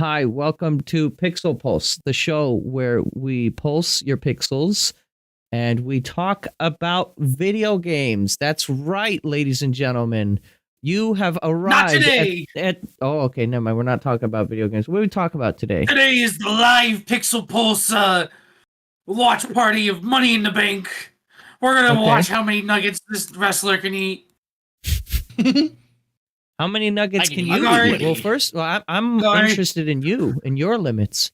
Hi, welcome to Pixel Pulse, the show where we pulse your pixels and we talk about video games. That's right, ladies and gentlemen. You have arrived. Not today. Oh, okay, never mind. We're not talking about video games. What are we talking about today? Today is the live Pixel Pulse watch party of Money in the Bank. We're gonna watch how many nuggets this wrestler can eat. How many nuggets can you eat? Well, first, I'm interested in you and your limits.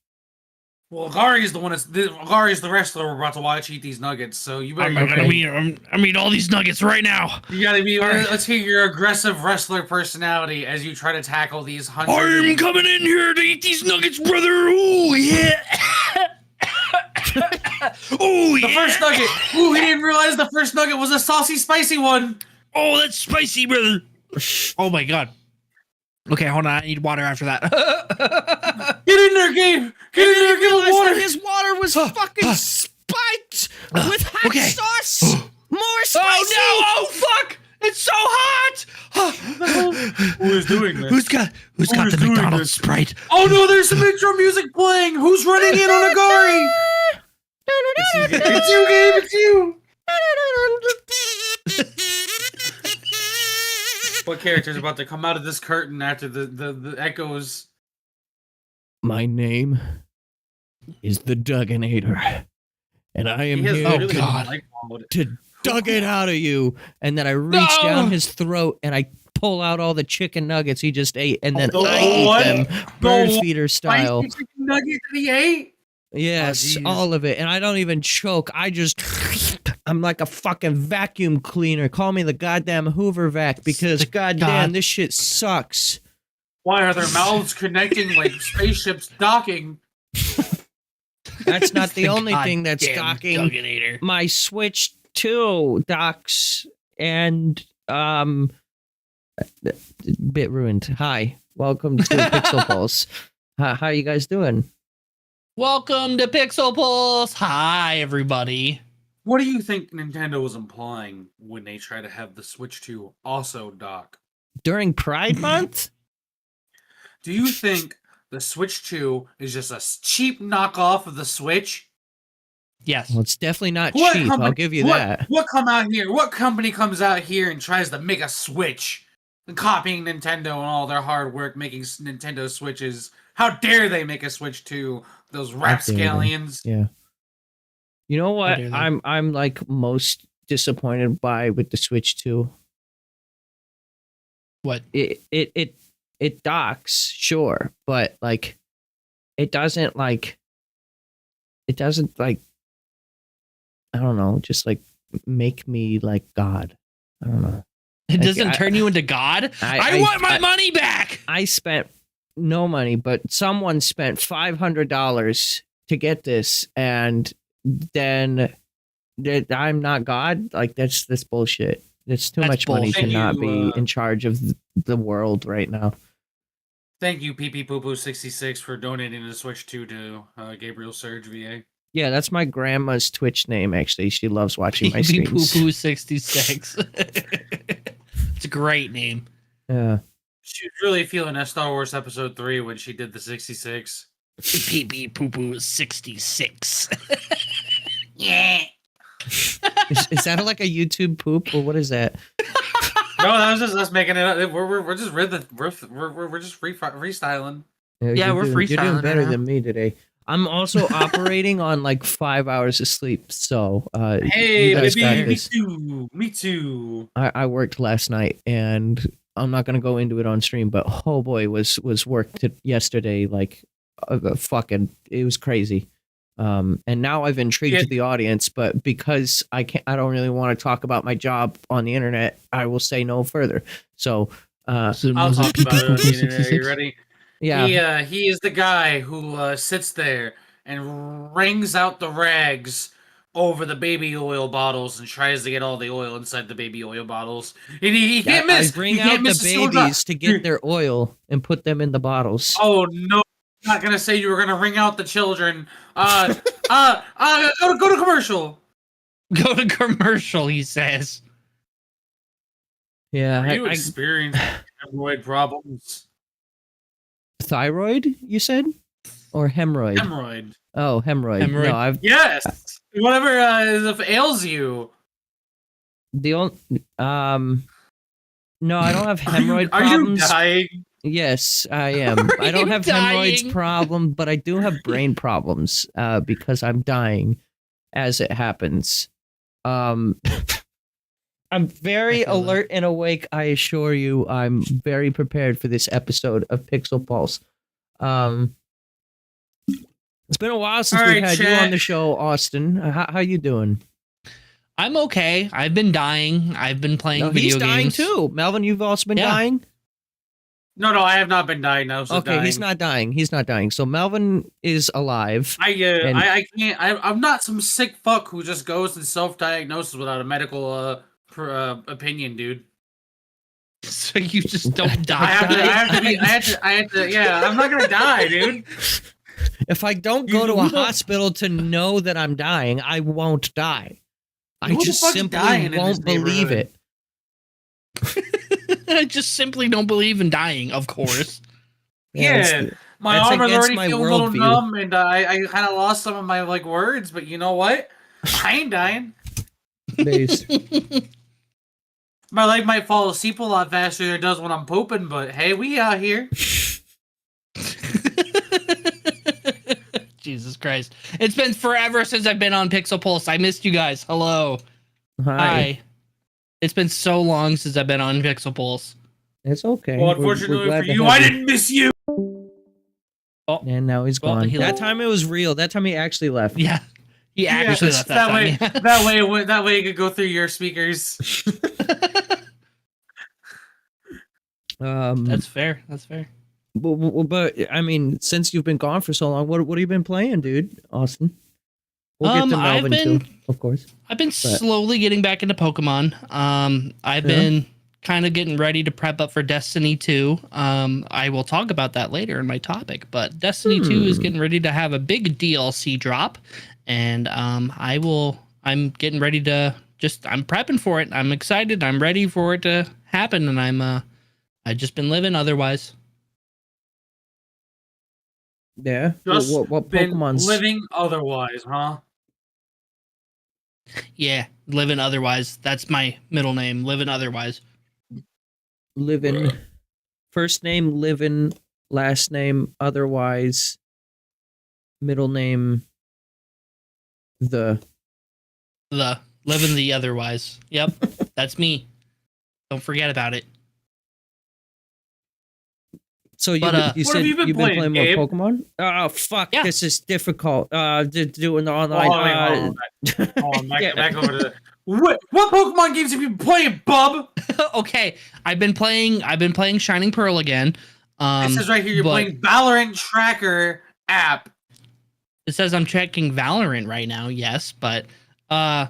Well, Gary is the wrestler we're about to watch eat these nuggets. So you better. I mean, all these nuggets right now. You gotta be. Let's hear your aggressive wrestler personality as you try to tackle these hundreds. I'm coming in here to eat these nuggets, brother. Oh yeah. Oh yeah. The first nugget. Ooh, he didn't realize the first nugget was a saucy, spicy one. Oh, that's spicy, brother. Oh my god. Okay, hold on. I need water after that. Get in there, Gabe. Get in there, give him water. His water was fucking spiked with hot sauce. More spicy. Oh no! Oh fuck! It's so hot. Who is doing this? Who's got the McDonald's Sprite? Oh no! There's some intro music playing. Who's running in on Agari? It's you, Gabe. It's you. What character's about to come out of this curtain after the echoes? My name is the Dugginator, and I am here to dug it out of you. And then I reach down his throat and I pull out all the chicken nuggets he just ate, and then I eat them bird feeder style. Chicken nugget that he ate? Yes, all of it. And I don't even choke. I'm like a fucking vacuum cleaner. Call me the goddamn Hoover vac, because goddamn, this shit sucks. Why are their mouths connecting like spaceships docking? That's not the only thing that's docking. Dugginator. My Switch 2 docks and bit ruined. Hi, welcome to Pixel Pulse. How you guys doing? Welcome to Pixel Pulse. Hi, everybody. What do you think Nintendo was implying when they try to have the Switch 2 also dock? During Pride Month? Do you think the Switch 2 is just a cheap knockoff of the Switch? Yes. Well, it's definitely not cheap. I'll give you that. What company comes out here and tries to make a Switch? And copying Nintendo and all their hard work making Nintendo Switches. How dare they make a Switch 2? Those rapscallions. Yeah. You know what I'm like most disappointed by with the Switch 2? What? It docks, sure, but like it doesn't like I don't know, just like make me like God. I don't know. It doesn't turn you into God? I want my money back. I spent no money, but someone spent $500 to get this, and then I'm not God. Like that's bullshit. It's too much money to not be in charge of the world right now. Thank you, PP Poo Poo 66, for donating the Switch 2 to GabrielSurgeVA. Yeah, that's my grandma's Twitch name. Actually, she loves watching my streams. PP Poo Poo 66. It's a great name. Yeah. She was really feeling that Star Wars Episode 3 when she did the 66. PP Poo Poo 66. Yeah. Is that like a YouTube poop, or what is that? No, that was just us making it up. We're just freestyling. Yeah, we're freestyling. You're doing better than me today. I'm also operating on like 5 hours of sleep, so hey, baby, me too. I worked last night, and I'm not gonna go into it on stream, but oh boy, was worked yesterday like it was crazy. And now I've intrigued the audience, but because I don't really want to talk about my job on the internet, I will say no further. So I'll talk about it on the internet. Are you ready? Yeah. He is the guy who sits there and wrings out the rags over the baby oil bottles and tries to get all the oil inside the baby oil bottles. And he can't miss. I bring out the babies to get their oil and put them in the bottles. Oh no. I'm not gonna say you were gonna ring out the children. Go to commercial. Go to commercial, he says. Yeah. Are you experiencing hemorrhoid problems? Thyroid, you said? Or hemorrhoid? Hemorrhoid. Oh, hemorrhoid. Hemorrhoid. No, I've Yes. Whatever ails you. the only no, I don't have hemorrhoid Are you problems. dying? Yes, I am. Are I don't you have hemorrhoids dying? problem, but I do have brain problems because I'm dying as it happens. I'm very I feel alert and awake. I assure you, I'm very prepared for this episode of Pixel Pulse. It's been a while since All we've right, had you chat. on the show, Austin. How you doing? I'm okay. I've been dying. I've been playing No, video he's dying games. too. Melvin, you've also been Yeah. dying? No, I have not been diagnosed. Okay, with he's dying. not dying. He's not dying. So Melvin is alive. I And- can't. I'm not some sick fuck who just goes and self-diagnoses without a medical opinion, dude. So you just don't I die. have to. Yeah, I'm not gonna die, dude. If I don't You- go to a who the- hospital to know that I'm dying, I won't die. I Who the just fuck's simply dying in this won't believe neighborhood? it. I just simply don't believe in dying, of course. it's- My That's arm is against already my feeling a little worldview. numb, and I kind of lost some of my words. But you know what? I ain't dying. there's- My leg might fall asleep a lot faster than it does when I'm pooping. But hey, we out here. Jesus Christ. It's been forever since I've been on Pixel Pulse. I missed you guys. Hello. Hi. It's been so long since I've been on Pixel Pulse. It's okay. Well, We're unfortunately glad for to you, have I didn't miss you. And now he's Well, gone. he That left. time it was real. That time he actually left. Yeah. He actually left that way. time. That way, it could go through your speakers. That's fair. That's fair. But I mean, since you've been gone for so long, what have you been playing, dude, Austin? We'll get to I've Melvin been- too, of course. I've been slowly getting back into Pokemon. I've been kind of getting ready to prep up for Destiny 2. I will talk about that later in my topic, but Destiny 2 is getting ready to have a big DLC drop, and I'm getting ready to I'm prepping for it. I'm excited. I'm ready for it to happen, and I've just been living otherwise. Yeah. Just What been Pokemon's living otherwise, huh? Yeah, living otherwise. That's my middle name, living otherwise. living? First name living, last name otherwise, middle name the. Living the otherwise. Yep, that's me. Don't forget about it. So you, But, you what said have you been you've been playing, playing Gabe? more Pokemon? Oh fuck! Yeah. This is difficult. Doing the online. Hold on, back over to the. What Pokemon games have you been playing, bub? Okay, I've been playing Shining Pearl again. It says right here you're but playing Valorant Tracker app. It says I'm checking Valorant right now. Yes, but I've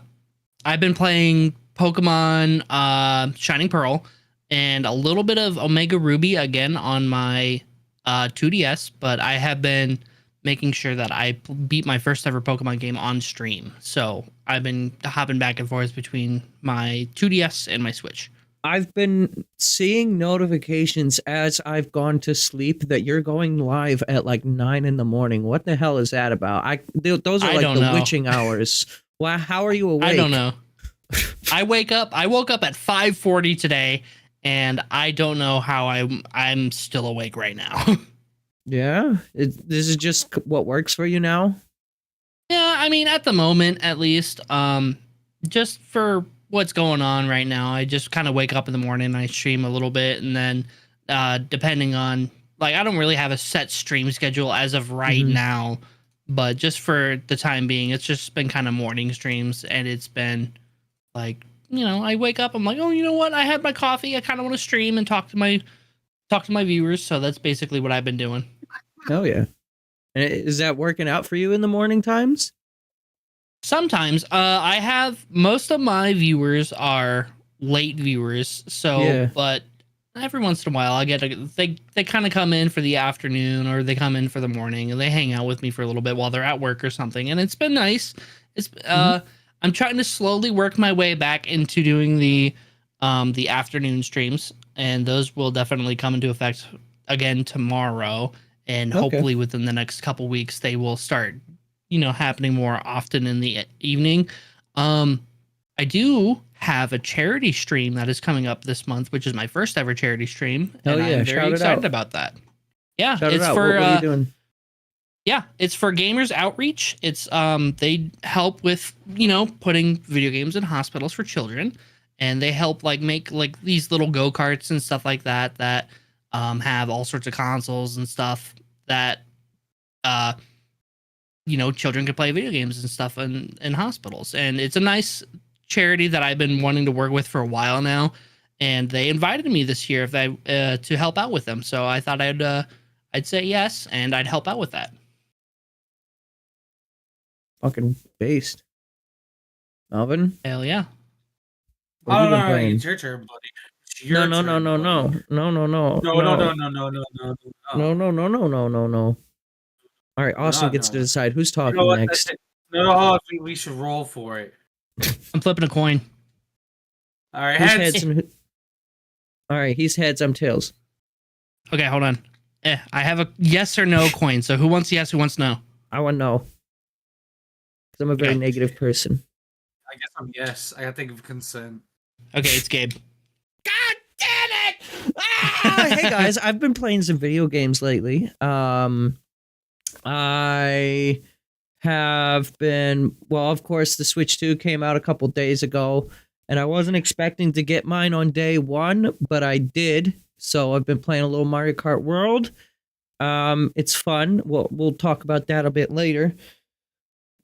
been playing Pokemon Shining Pearl and a little bit of Omega Ruby again on my 2DS, but I have been making sure that I beat my first ever Pokemon game on stream. So I've been hopping back and forth between my 2DS and my Switch. I've been seeing notifications as I've gone to sleep that you're going live at like 9 a.m. What the hell is that about? Those are I like don't the know. witching hours. Wow, how are you awake? I don't know. I woke up at 5:40 today, and I don't know how I'm still awake right now. Yeah, this is just what works for you now. Yeah, I mean, at the moment, at least, just for what's going on right now, I just kind of wake up in the morning, I stream a little bit, and then depending on, like, I don't really have a set stream schedule as of right now, but just for the time being, it's just been kind of morning streams, and it's been like, you know, I wake up, I'm like, oh, you know what? I had my coffee. I kind of want to stream and talk to my viewers. So that's basically what I've been doing. Oh yeah, and is that working out for you in the morning times? Sometimes I have most of my viewers are late viewers. So, Yeah. but every once in a while I get they kind of come in for the afternoon or they come in for the morning and they hang out with me for a little bit while they're at work or something. And it's been nice. It's I'm trying to slowly work my way back into doing the afternoon streams, and those will definitely come into effect again tomorrow, and Okay. hopefully within the next couple weeks they will start, happening more often in the evening. I do have a charity stream that is coming up this month, which is my first ever charity stream, Hell and yeah, I'm shout very it excited out. about that. Yeah, Shout it it's out. for What are you doing? yeah, it's for Gamers Outreach. It's they help with, putting video games in hospitals for children, and they help like make like these little go-karts and stuff like that have all sorts of consoles and stuff that children can play video games and stuff in hospitals. And it's a nice charity that I've been wanting to work with for a while now, and they invited me this year to help out with them. So I thought I'd say yes, and I'd help out with that. Fucking based. Melvin? Hell yeah. What have you been All right, playing? it's your turn, buddy. It's your No. turn, buddy. No. All right, Austin gets to decide who's talking You know what? next. No, we should roll for it. I'm flipping a coin. All right, Who's heads. heads and All right, he's heads, I'm tails. Okay, hold on. I have a yes or no coin. So who wants yes, who wants no? I want to know. Because I'm a very Okay. negative person. I guess I'm yes. I gotta think of consent. Okay, it's Gabe. God damn it! Hey guys, I've been playing some video games lately. I have been, well, of course, the Switch 2 came out a couple days ago, and I wasn't expecting to get mine on day one, but I did. So I've been playing a little Mario Kart World. It's fun. We'll talk about that a bit later.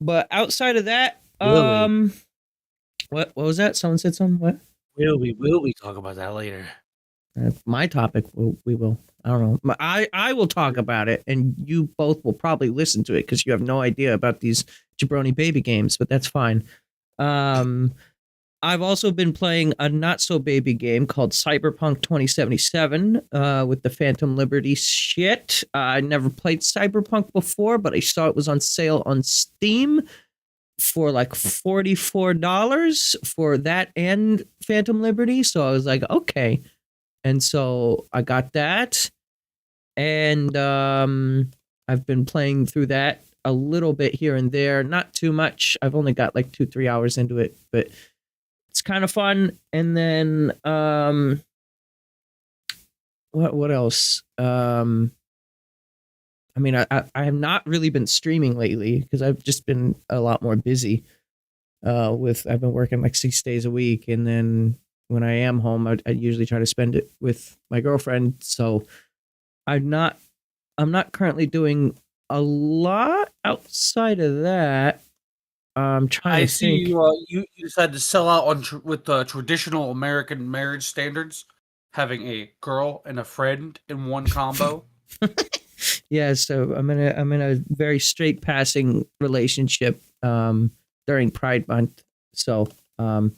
But outside of that, what was that? Someone said something. What? Will we talk about that later? My topic. We will. I don't know. I will talk about it, and you both will probably listen to it because you have no idea about these jabroni baby games. But that's fine. I've also been playing a not so baby game called Cyberpunk 2077 with the Phantom Liberty shit. I never played Cyberpunk before, but I saw it was on sale on Steam for like $44 for that and Phantom Liberty. So I was like, okay. And so I got that. And I've been playing through that a little bit here and there. Not too much. I've only got like 2-3 hours into it, but it's kind of fun. And then what else? I mean, I have not really been streaming lately because I've just been a lot more busy. I've been working like 6 days a week, and then when I am home, I usually try to spend it with my girlfriend. So I'm not currently doing a lot outside of that. I'm trying to see think. you decided to sell out with the traditional American marriage standards, having a girl and a friend in one combo. Yeah, so I'm in a very straight passing relationship during Pride Month. So I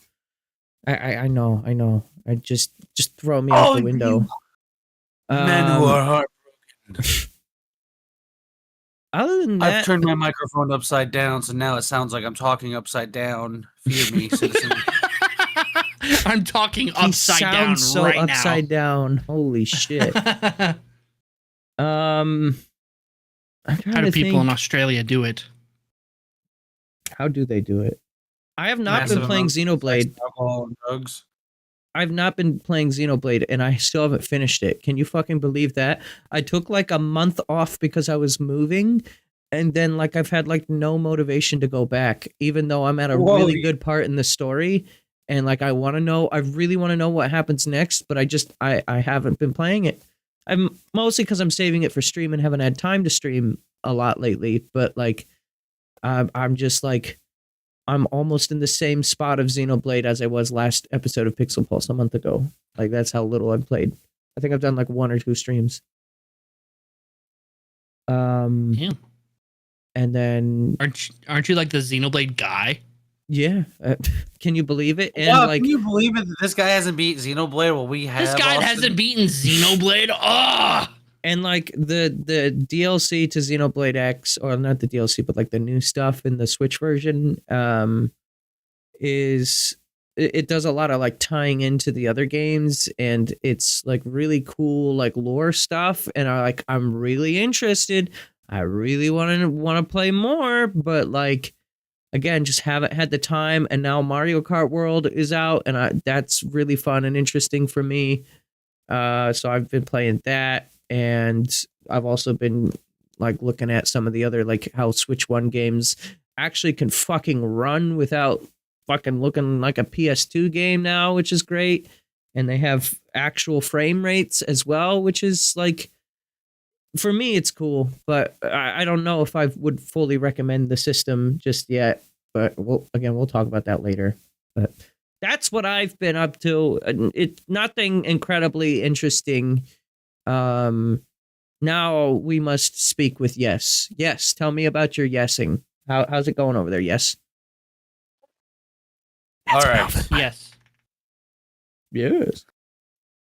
know. I just throw me out the window. Men who are heartbroken. Other than that, I've turned my microphone upside down, so now it sounds like I'm talking upside down. Fear me, citizen. I'm talking he upside down sounds so right upside down. Holy shit. now. I'm trying How do to people think, in Australia do it? how do they do it? I have not Massive been playing amounts of Xenoblade. sex, alcohol, and drugs. I've not been playing Xenoblade, and I still haven't finished it. Can you fucking believe that? I took like a month off because I was moving, and then like I've had like no motivation to go back, even though I'm at a really good part in the story, and like I really want to know what happens next, but I haven't been playing it. I'm mostly because I'm saving it for stream and haven't had time to stream a lot lately, but like I'm just like, I'm almost in the same spot of Xenoblade as I was last episode of Pixel Pulse a month ago. Like, that's how little I've played. I think I've done like 1 or 2 streams. Yeah. And then Aren't you like the Xenoblade guy? yeah, can you believe it? And Wow, like, can you believe it that this guy hasn't beat Xenoblade? Well, we have. This guy Austin? hasn't beaten Xenoblade. Oh, and like the DLC to Xenoblade X, or not the DLC, but like the new stuff in the Switch version, is it does a lot of like tying into the other games, and it's like really cool like lore stuff, and I'm really interested. I really want to play more, but like again, just haven't had the time. And now Mario Kart World is out, and that's really fun and interesting for me. So I've been playing that, and I've also been like looking at some of the other like how Switch One games actually can fucking run without fucking looking like a PS2 game now, which is great. And they have actual frame rates as well, which is like, for me, it's cool, but I don't know if I would fully recommend the system just yet. But we'll talk about that later. But that's what I've been up to. It's nothing incredibly interesting. Now we must speak with Yes. Yes, tell me about your yesing. How's it going over there? Yes. All right. Yes. Yes.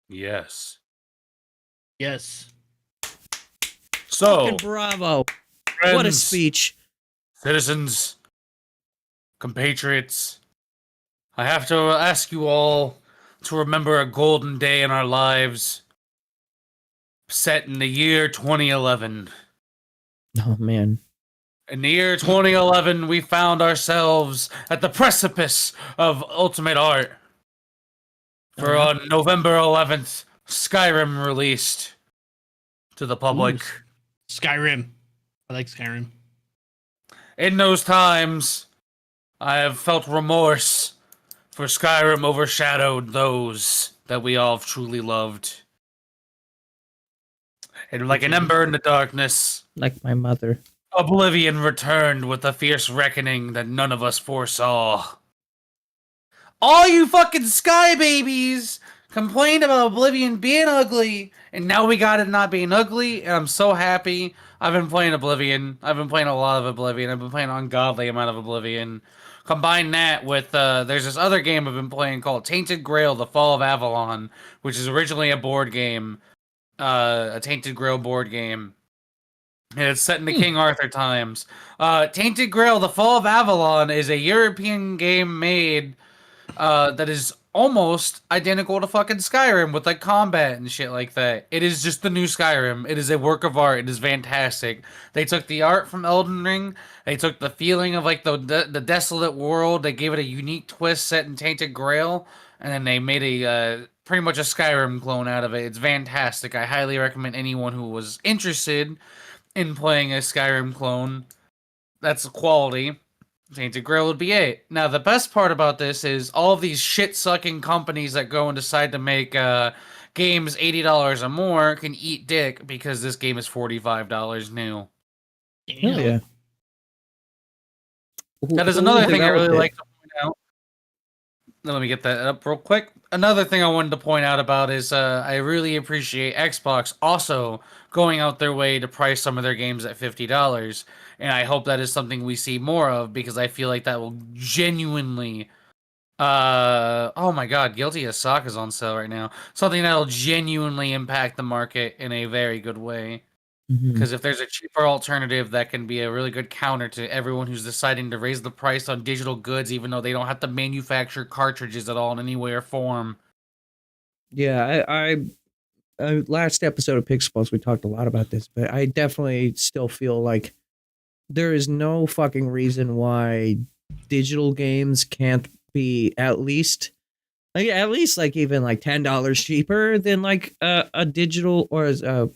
Yes. Yes. So, Fucking bravo. friends, What a speech. citizens, compatriots, I have to ask you all to remember a golden day in our lives set in the year 2011. Oh, man. In the year 2011, we found ourselves at the precipice of ultimate art. For on November 11th, Skyrim released to the public. Ooh, Skyrim. I like Skyrim. In those times, I have felt remorse for Skyrim overshadowed those that we all truly loved. And like an ember in the darkness, Like my mother. Oblivion returned with a fierce reckoning that none of us foresaw. All you fucking Sky babies complained about Oblivion being ugly, and now we got it not being ugly, and I'm so happy. I've been playing Oblivion. I've been playing a lot of Oblivion. I've been playing an ungodly amount of Oblivion. Combine that with, there's this other game I've been playing called Tainted Grail, The Fall of Avalon, which is originally a board game, a Tainted Grail board game. And it's set in the King Arthur times. Tainted Grail, The Fall of Avalon is a European game made that is almost identical to fucking Skyrim with like combat and shit like that. It is just the new Skyrim. It is a work of art. It is fantastic. They took the art from Elden Ring. They took the feeling of like the desolate world. They gave it a unique twist set in Tainted Grail, and then they made a pretty much a Skyrim clone out of it. It's fantastic. I highly recommend anyone who was interested in playing a Skyrim clone. That's quality. Tainted Grail would be it. Now, the best part about this is all of these shit-sucking companies that go and decide to make games $80 or more can eat dick because this game is $45 new. Hell yeah. That is another thing I really like to point out. Let me get that up real quick. Another thing I wanted to point out about is I really appreciate Xbox also going out their way to price some of their games at $50. And I hope that is something we see more of, because I feel like that will genuinely... oh my god, Guilty as Sock is on sale right now. Something that will genuinely impact the market in a very good way. Because if there's a cheaper alternative that can be a really good counter to everyone who's deciding to raise the price on digital goods, even though they don't have to manufacture cartridges at all in any way or form. Yeah, I last episode of Pixels, we talked a lot about this, but I definitely still feel like there is no fucking reason why digital games can't be at least like even like $10 cheaper than like a digital, or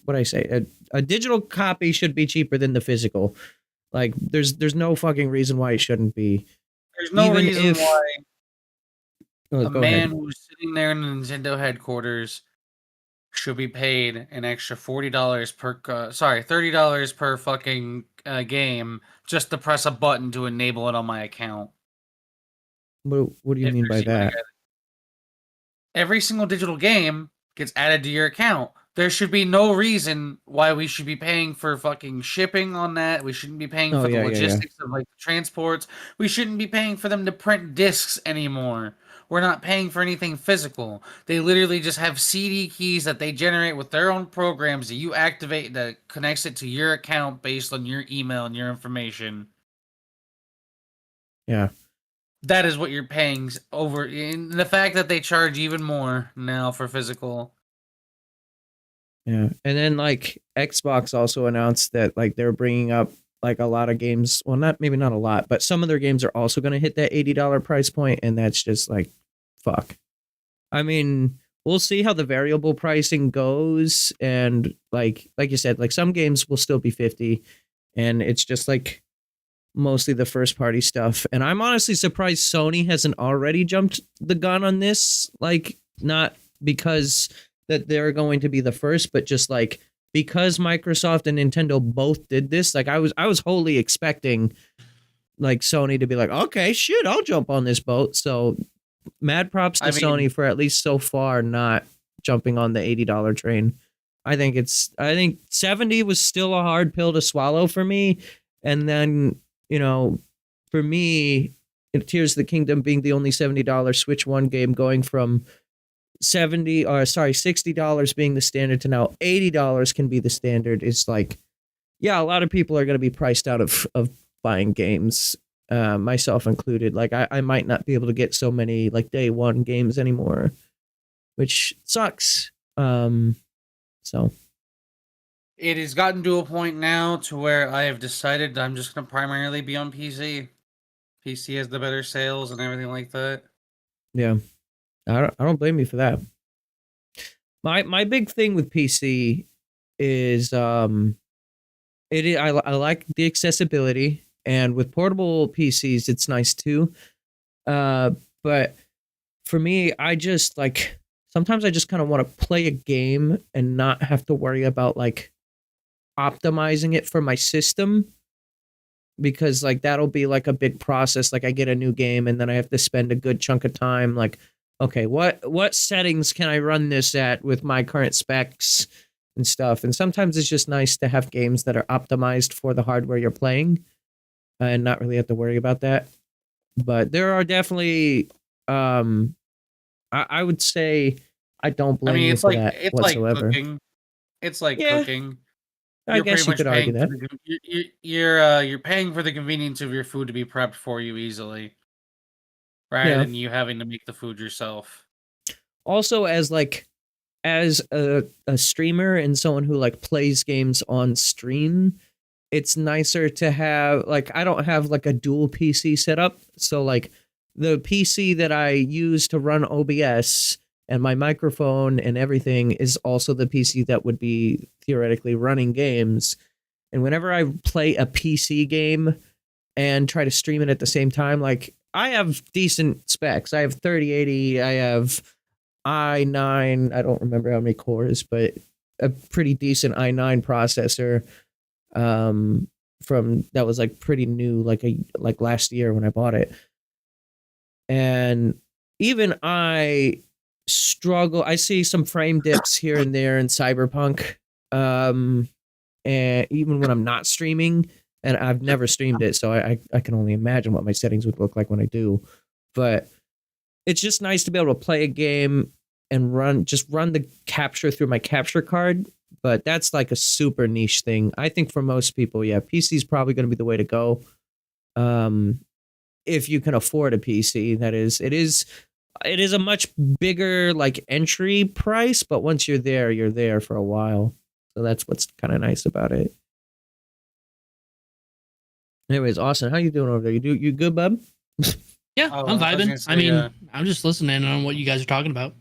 what I say, a digital copy should be cheaper than the physical. Like there's no fucking reason why it shouldn't be. There's no Even reason if- why Oh, a man who's sitting there in the Nintendo headquarters should be paid an extra $40 per $30 per fucking game just to press a button to enable it on my account. What do you mean by that? Every single digital game gets added to your account. There should be no reason why we should be paying for fucking shipping on that. We shouldn't be paying for the logistics of like the transports. We shouldn't be paying for them to print discs anymore. We're not paying for anything physical. They literally just have CD keys that they generate with their own programs that you activate that connects it to your account based on your email and your information. Yeah. that is what you're paying over. In the fact that they charge even more now for physical. Yeah, and then like Xbox also announced that like they're bringing up like a lot of games. Well, maybe not a lot, but some of their games are also going to hit that $80 price point, and that's just like, fuck. I mean, we'll see how the variable pricing goes, and like you said, like some games will still be 50, and it's just like mostly the first party stuff. And I'm honestly surprised Sony hasn't already jumped the gun on this. Like, not because that they're going to be the first, but just like because Microsoft and Nintendo both did this. Like I was wholly expecting like Sony to be like, okay, shit, I'll jump on this boat. So mad props to Sony for at least so far not jumping on the $80 train. I think 70 was still a hard pill to swallow for me. And then, you know, for me, Tears of the Kingdom being the only $70 Switch One game, going from $60 being the standard to now $80 can be the standard, is like, yeah, a lot of people are going to be priced out of buying games, myself included. Like I might not be able to get so many like day one games anymore, which sucks. So it has gotten to a point now to where I have decided I'm just going to primarily be on PC. PC has the better sales and everything like that. Yeah. I don't blame you for that. My big thing with PC is I like the accessibility, and with portable PCs it's nice too. But for me, I just like sometimes I just kind of want to play a game and not have to worry about like optimizing it for my system, because like that'll be like a big process. Like I get a new game and then I have to spend a good chunk of time like, okay, what settings can I run this at with my current specs and stuff? And sometimes it's just nice to have games that are optimized for the hardware you're playing and not really have to worry about that. But there are definitely, I would say I don't blame you for that whatsoever. Like cooking. It's like cooking. I guess you could argue that. You're paying for the convenience of your food to be prepped for you easily, rather than you having to make the food yourself. Also, as a streamer and someone who like plays games on stream, it's nicer to have like, I don't have like a dual PC setup, so like the PC that I use to run OBS and my microphone and everything is also the PC that would be theoretically running games. And whenever I play a PC game and try to stream it at the same time, like I have decent specs. I have 3080, I have i9, I don't remember how many cores, but a pretty decent i9 processor from that was like pretty new, like last year when I bought it. And even I struggle. I see some frame dips here and there in Cyberpunk, and even when I'm not streaming, and I've never streamed it, so I can only imagine what my settings would look like when I do. But it's just nice to be able to play a game and run the capture through my capture card. But that's like a super niche thing. I think for most people, yeah, PC is probably going to be the way to go. If you can afford a PC, that is, it is a much bigger like entry price, but once you're there for a while. So that's what's kind of nice about it. Anyways, Austin, how you doing over there? You good, bub? Yeah, I'm vibing. I mean, I'm just listening on what you guys are talking about.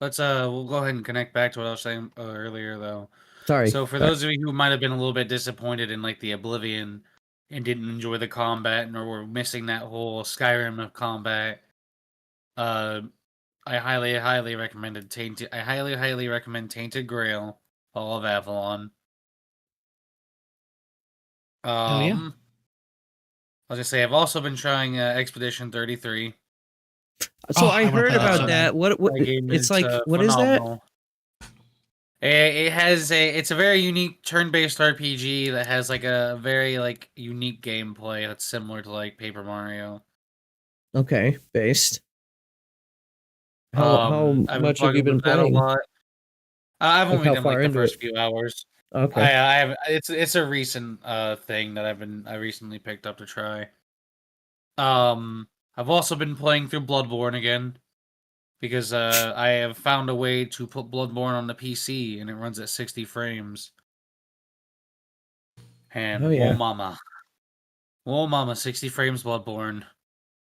Let's we'll go ahead and connect back to what I was saying earlier, though. Sorry. So for those of you who might have been a little bit disappointed in like the Oblivion and didn't enjoy the combat, or were missing that whole Skyrim of combat, I highly recommend Tainted Grail, Fall of Avalon. Yeah. I was gonna say I've also been trying Expedition 33. So I heard about that. What it's like? What is that? It's a very unique turn-based RPG that has like a very like unique gameplay that's similar to like Paper Mario. Okay, based. How much have you been playing? A lot. I've only done like the first few hours. Okay. I have. It's a recent thing that I recently picked up to try. I've also been playing through Bloodborne again because I have found a way to put Bloodborne on the PC and it runs at 60 frames. And Oh, yeah. oh mama, 60 frames Bloodborne.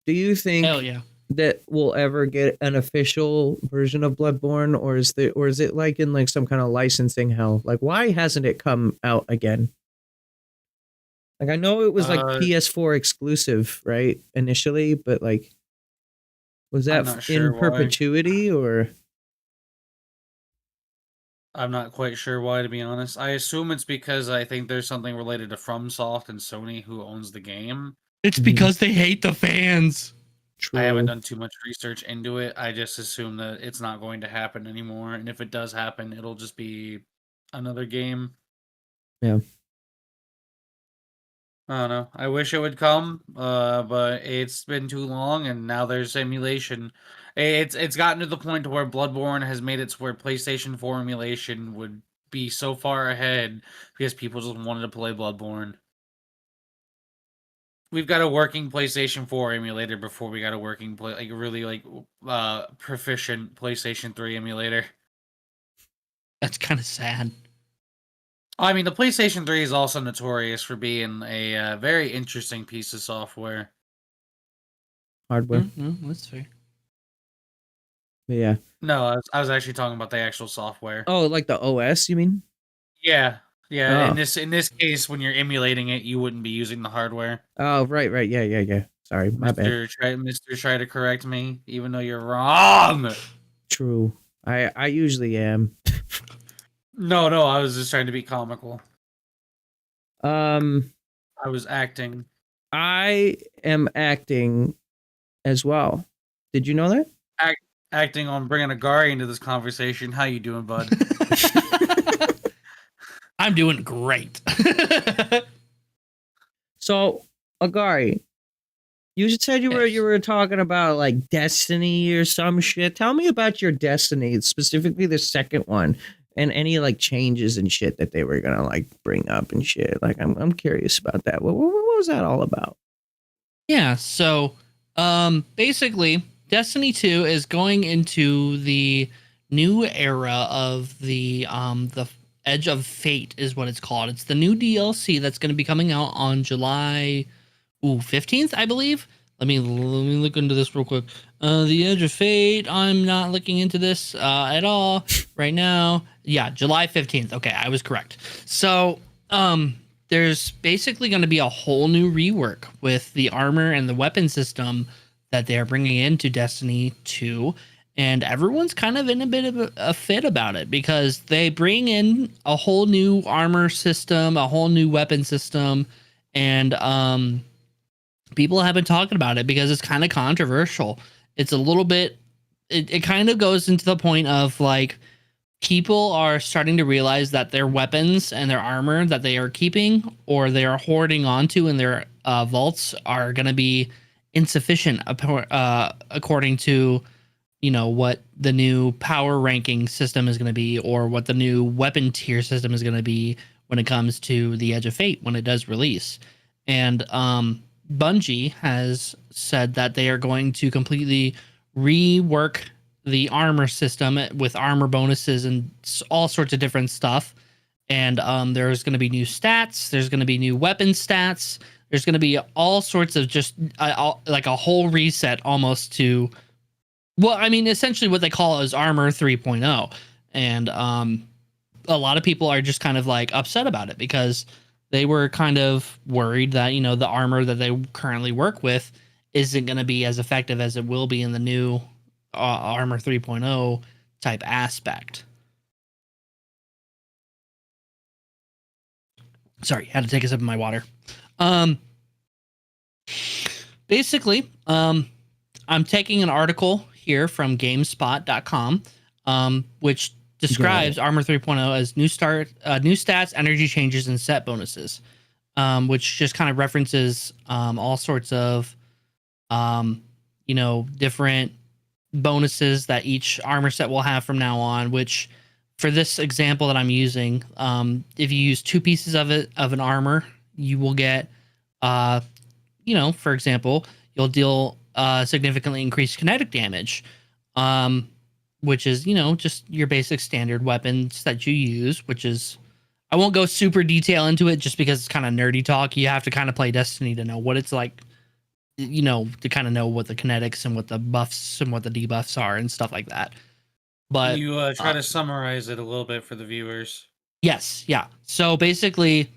Do you think Hell yeah. that we'll ever get an official version of Bloodborne, or is it like in like some kind of licensing hell? Like, why hasn't it come out again? Like, I know it was like PS4 exclusive, right, initially, but like, was that in perpetuity or? I'm not quite sure why, to be honest. I assume it's because I think there's something related to FromSoft and Sony who owns the game. It's because they hate the fans. True. I haven't done too much research into it. I just assume that it's not going to happen anymore. And if it does happen, it'll just be another game. Yeah. I don't know. I wish it would come, but it's been too long, and now there's emulation. It's gotten to the point where Bloodborne has made it to where PlayStation 4 emulation would be so far ahead because people just wanted to play Bloodborne. We've got a working PlayStation 4 emulator before we got a working proficient PlayStation 3 emulator. That's kind of sad. I mean, the PlayStation 3 is also notorious for being a very interesting piece of software. Hardware. Mm-hmm, that's fair. Yeah. No, I was actually talking about the actual software. Oh, like the OS, you mean? Yeah. Oh. In this case, when you're emulating it, you wouldn't be using the hardware. Oh, right. Yeah. Sorry, my bad. Mr. Try to correct me, even though you're wrong. True. I usually am. No, I was just trying to be comical. I was acting. I am acting as well. Did you know that? Acting on bringing Agari into this conversation. How you doing, bud? I'm doing great. So, Agari, you said you were talking about like Destiny or some shit. Tell me about your Destiny, specifically the second one, and any like changes and shit that they were gonna like bring up and shit. Like, I'm curious about that. What was that all about? Yeah. So, basically, Destiny 2 is going into the new era of the Edge of Fate is what it's called. It's the new DLC that's going to be coming out on July 15th, I believe. Let me look into this real quick. The Edge of Fate. I'm not looking into this at all right now. Yeah, July 15th. Okay, I was correct. So, there's basically going to be a whole new rework with the armor and the weapon system that they're bringing into Destiny 2. And everyone's kind of in a bit of a fit about it because they bring in a whole new armor system, a whole new weapon system, and people have been talking about it because it's kind of controversial. It's a little bit, it kind of goes into the point of like people are starting to realize that their weapons and their armor that they are keeping or they are hoarding onto in their vaults are going to be insufficient according to what the new power ranking system is going to be or what the new weapon tier system is going to be when it comes to the Edge of Fate when it does release. And Bungie has said that they are going to completely rework the armor system with armor bonuses and all sorts of different stuff. And there's going to be new stats. There's going to be new weapon stats. There's going to be all sorts of just like a whole reset almost to, well, I mean, essentially what they call is Armor 3.0. And a lot of people are just kind of like upset about it because they were kind of worried that, the armor that they currently work with isn't going to be as effective as it will be in the new Armor 3.0 type aspect. Sorry, had to take a sip of my water. Basically, I'm taking an article here from GameSpot.com, which describes Armor 3.0 as new stats, energy changes, and set bonuses, which just kind of references all sorts of different bonuses that each armor set will have from now on. Which, for this example that I'm using, if you use 2 pieces of an armor, you will get, for example, you'll deal significantly increased kinetic damage, which is, just your basic standard weapons that you use, which is, I won't go super detail into it just because it's kind of nerdy talk. You have to kind of play Destiny to know what it's like, to kind of know what the kinetics and what the buffs and what the debuffs are and stuff like that. But you try to summarize it a little bit for the viewers. Yes, yeah. So basically,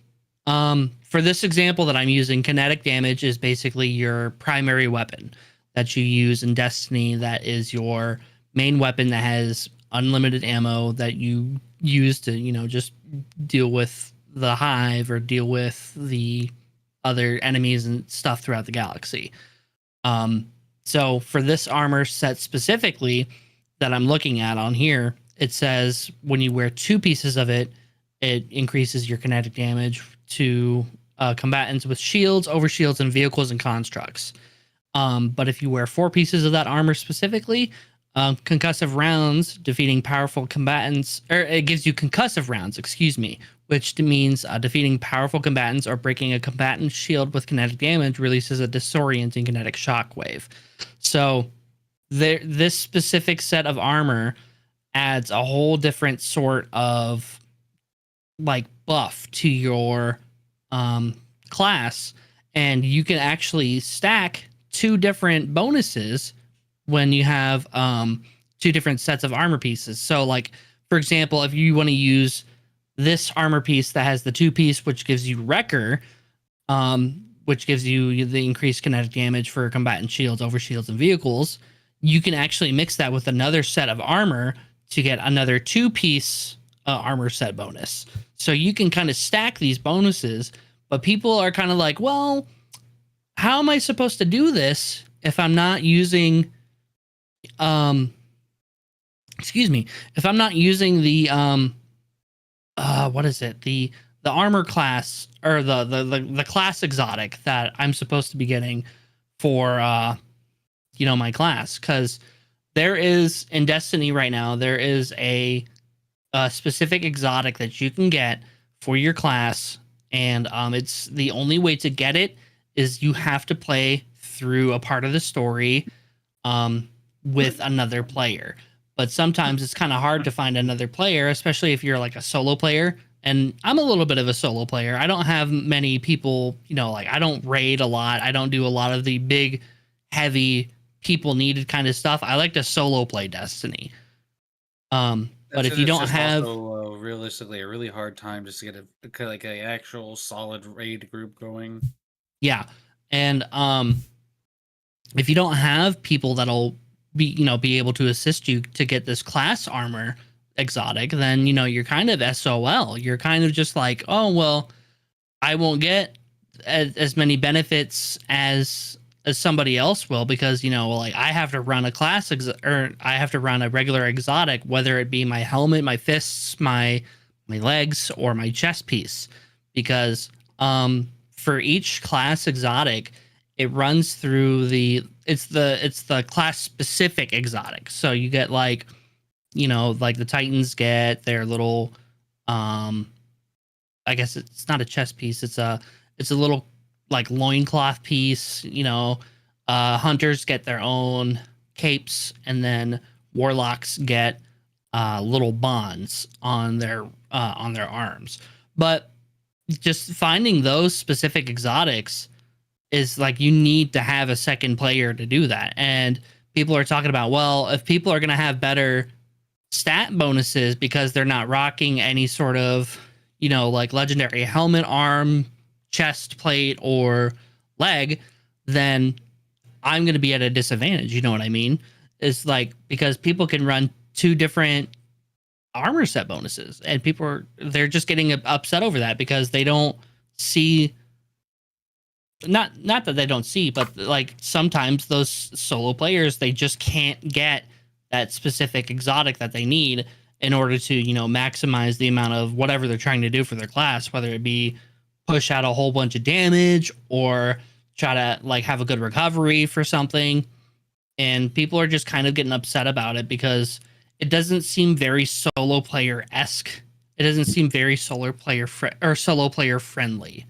for this example that I'm using, kinetic damage is basically your primary weapon that you use in Destiny. That is your main weapon that has unlimited ammo that you use to, just deal with the hive or deal with the other enemies and stuff throughout the galaxy. So for this armor set specifically that I'm looking at on here, it says when you wear 2 pieces of it, it increases your kinetic damage to combatants with shields, overshields, and vehicles and constructs. But if you wear 4 pieces of that armor specifically, concussive rounds defeating powerful combatants, or it gives you concussive rounds, which means defeating powerful combatants or breaking a combatant's shield with kinetic damage releases a disorienting kinetic shockwave. So this specific set of armor adds a whole different sort of buff to your class, and you can actually stack 2 different bonuses when you have 2 different sets of armor pieces. So for example, if you want to use this armor piece that has the 2-piece, which gives you Wrecker, which gives you the increased kinetic damage for combatant shields, overshields, and vehicles, you can actually mix that with another set of armor to get another 2-piece armor set bonus. So you can kind of stack these bonuses, but people are kind of like, well, how am I supposed to do this if I'm not using if I'm not using the the armor class, or the class exotic that I'm supposed to be getting for my class? Because there is, in Destiny right now, there is a specific exotic that you can get for your class, and it's the only way to get it is you have to play through a part of the story with another player. But sometimes it's kind of hard to find another player, especially if you're a solo player. And I'm a little bit of a solo player. I don't have many people, I don't raid a lot. I don't do a lot of the big, heavy, people needed kind of stuff. I like to solo play Destiny. But if you don't have, also, realistically, a really hard time just to get a actual solid raid group going. Yeah, and if you don't have people that'll be able to assist you to get this class armor exotic, then you're kind of SOL. You're kind of just like, oh well, I won't get as many benefits as somebody else will, because I have to run a class or I have to run a regular exotic, whether it be my helmet, my fists, my legs, or my chest piece, because for each class exotic, it runs through it's the class specific exotic. So you get the Titans get their little I guess it's not a chest piece, it's a little loincloth piece. Hunters get their own capes, and then warlocks get little bonds on their arms. But just finding those specific exotics is you need to have a second player to do that. And people are talking about, well, if people are going to have better stat bonuses because they're not rocking any sort of, legendary helmet, arm, chest plate, or leg, then I'm going to be at a disadvantage. You know what I mean? It's because people can run 2 different armor set bonuses, and they're just getting upset over that because they don't see, not that they don't see, but sometimes those solo players, they just can't get that specific exotic that they need in order to, maximize the amount of whatever they're trying to do for their class, whether it be push out a whole bunch of damage or try to have a good recovery for something. And people are just kind of getting upset about it because it doesn't seem very solo player-esque. It doesn't seem very solo player friendly.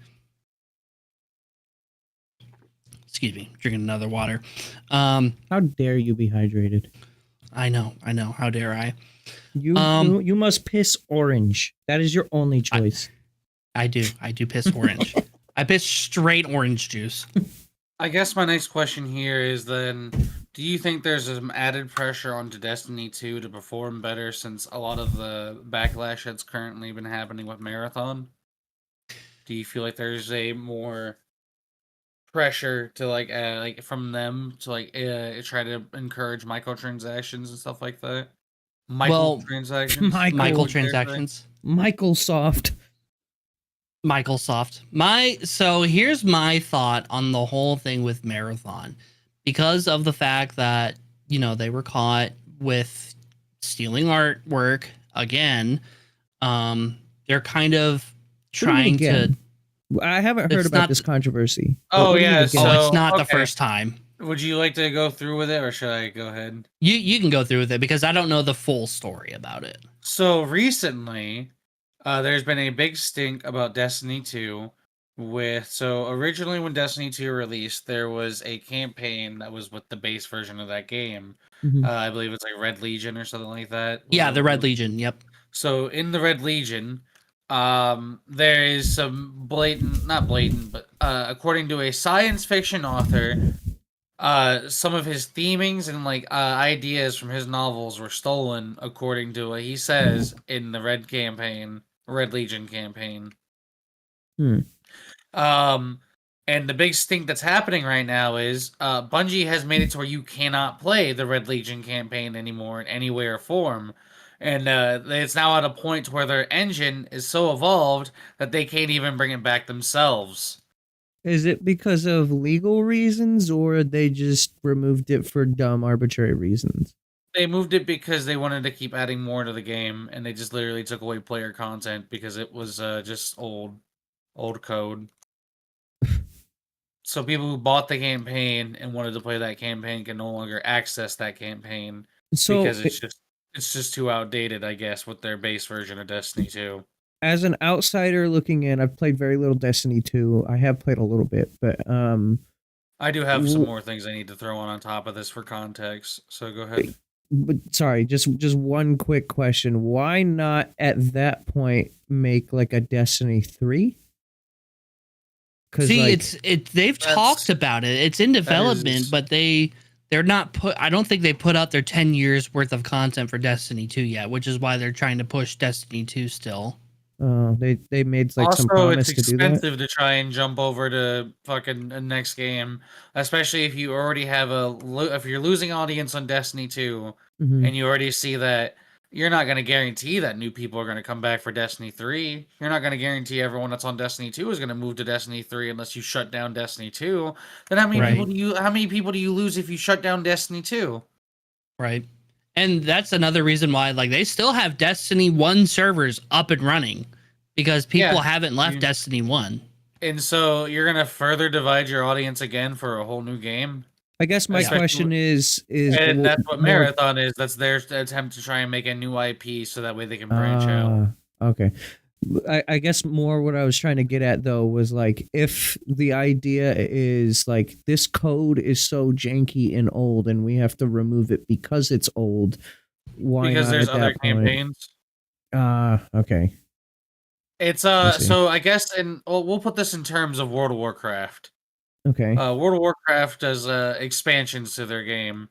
Excuse me, drinking another water. How dare you be hydrated? I know. How dare I? You must piss orange. That is your only choice. I do piss orange. I piss straight orange juice. I guess my next question here is then, do you think there's some added pressure onto Destiny 2 to perform better since a lot of the backlash that's currently been happening with Marathon? Do you feel like there's a more pressure to like from them to try to encourage microtransactions and stuff like that? Microtransactions? Microtransactions. Microsoft. So here's my thought on the whole thing with Marathon. Because of the fact that, they were caught with stealing artwork again, they're kind of trying to... I haven't heard about this controversy. Oh, yeah. So, it's not the first time. Would you like to go through with it, or should I go ahead? You can go through with it, because I don't know the full story about it. So recently, there's been a big stink about Destiny 2. Originally when Destiny 2 released, there was a campaign that was with the base version of that game. Mhm. I believe it's like Red Legion or something like that. Yeah, the Red Legion. Yep. So in the Red Legion, there is some not blatant, but according to a science fiction author, some of his themings and ideas from his novels were stolen, according to what he says in the Red Legion campaign. And the big stink that's happening right now is Bungie has made it to where you cannot play the Red Legion campaign anymore in any way or form. And it's now at a point where their engine is so evolved that they can't even bring it back themselves. Is it because of legal reasons, or they just removed it for dumb, arbitrary reasons? They moved it because they wanted to keep adding more to the game, and they just literally took away player content because it was just old code. So people who bought the campaign and wanted to play that campaign can no longer access that campaign because it's just too outdated, I guess, with their base version of Destiny 2. As an outsider looking in, I've played very little Destiny 2. I have played a little bit, but I do have some more things I need to throw on top of this for context. So go ahead. But sorry, just one quick question. Why not at that point make like a Destiny 3? See, they've talked about it. It's in development, but they're not I don't think they put out their 10 years worth of content for Destiny 2 yet, which is why they're trying to push Destiny 2 still. They made some promise to do that. It's expensive to try and jump over to fucking a next game, especially if you already have if you're losing audience on Destiny 2 and you already see that you're not going to guarantee that new people are going to come back for Destiny 3. You're not going to guarantee everyone that's on Destiny 2 is going to move to Destiny 3 unless you shut down Destiny 2. Then how many people do you lose if you shut down Destiny 2? Right. And that's another reason why they still have Destiny 1 servers up and running, because people haven't left Destiny 1. And so you're going to further divide your audience again for a whole new game? I guess my question is and that's what Marathon is. That's their attempt to try and make a new IP so that way they can branch out. Okay. I guess more what I was trying to get at though was if the idea is this code is so janky and old and we have to remove it because it's old, why because not there's at other that point? campaigns. Okay. It's so I guess we'll put this in terms of World of Warcraft. Okay. World of Warcraft does expansions to their game.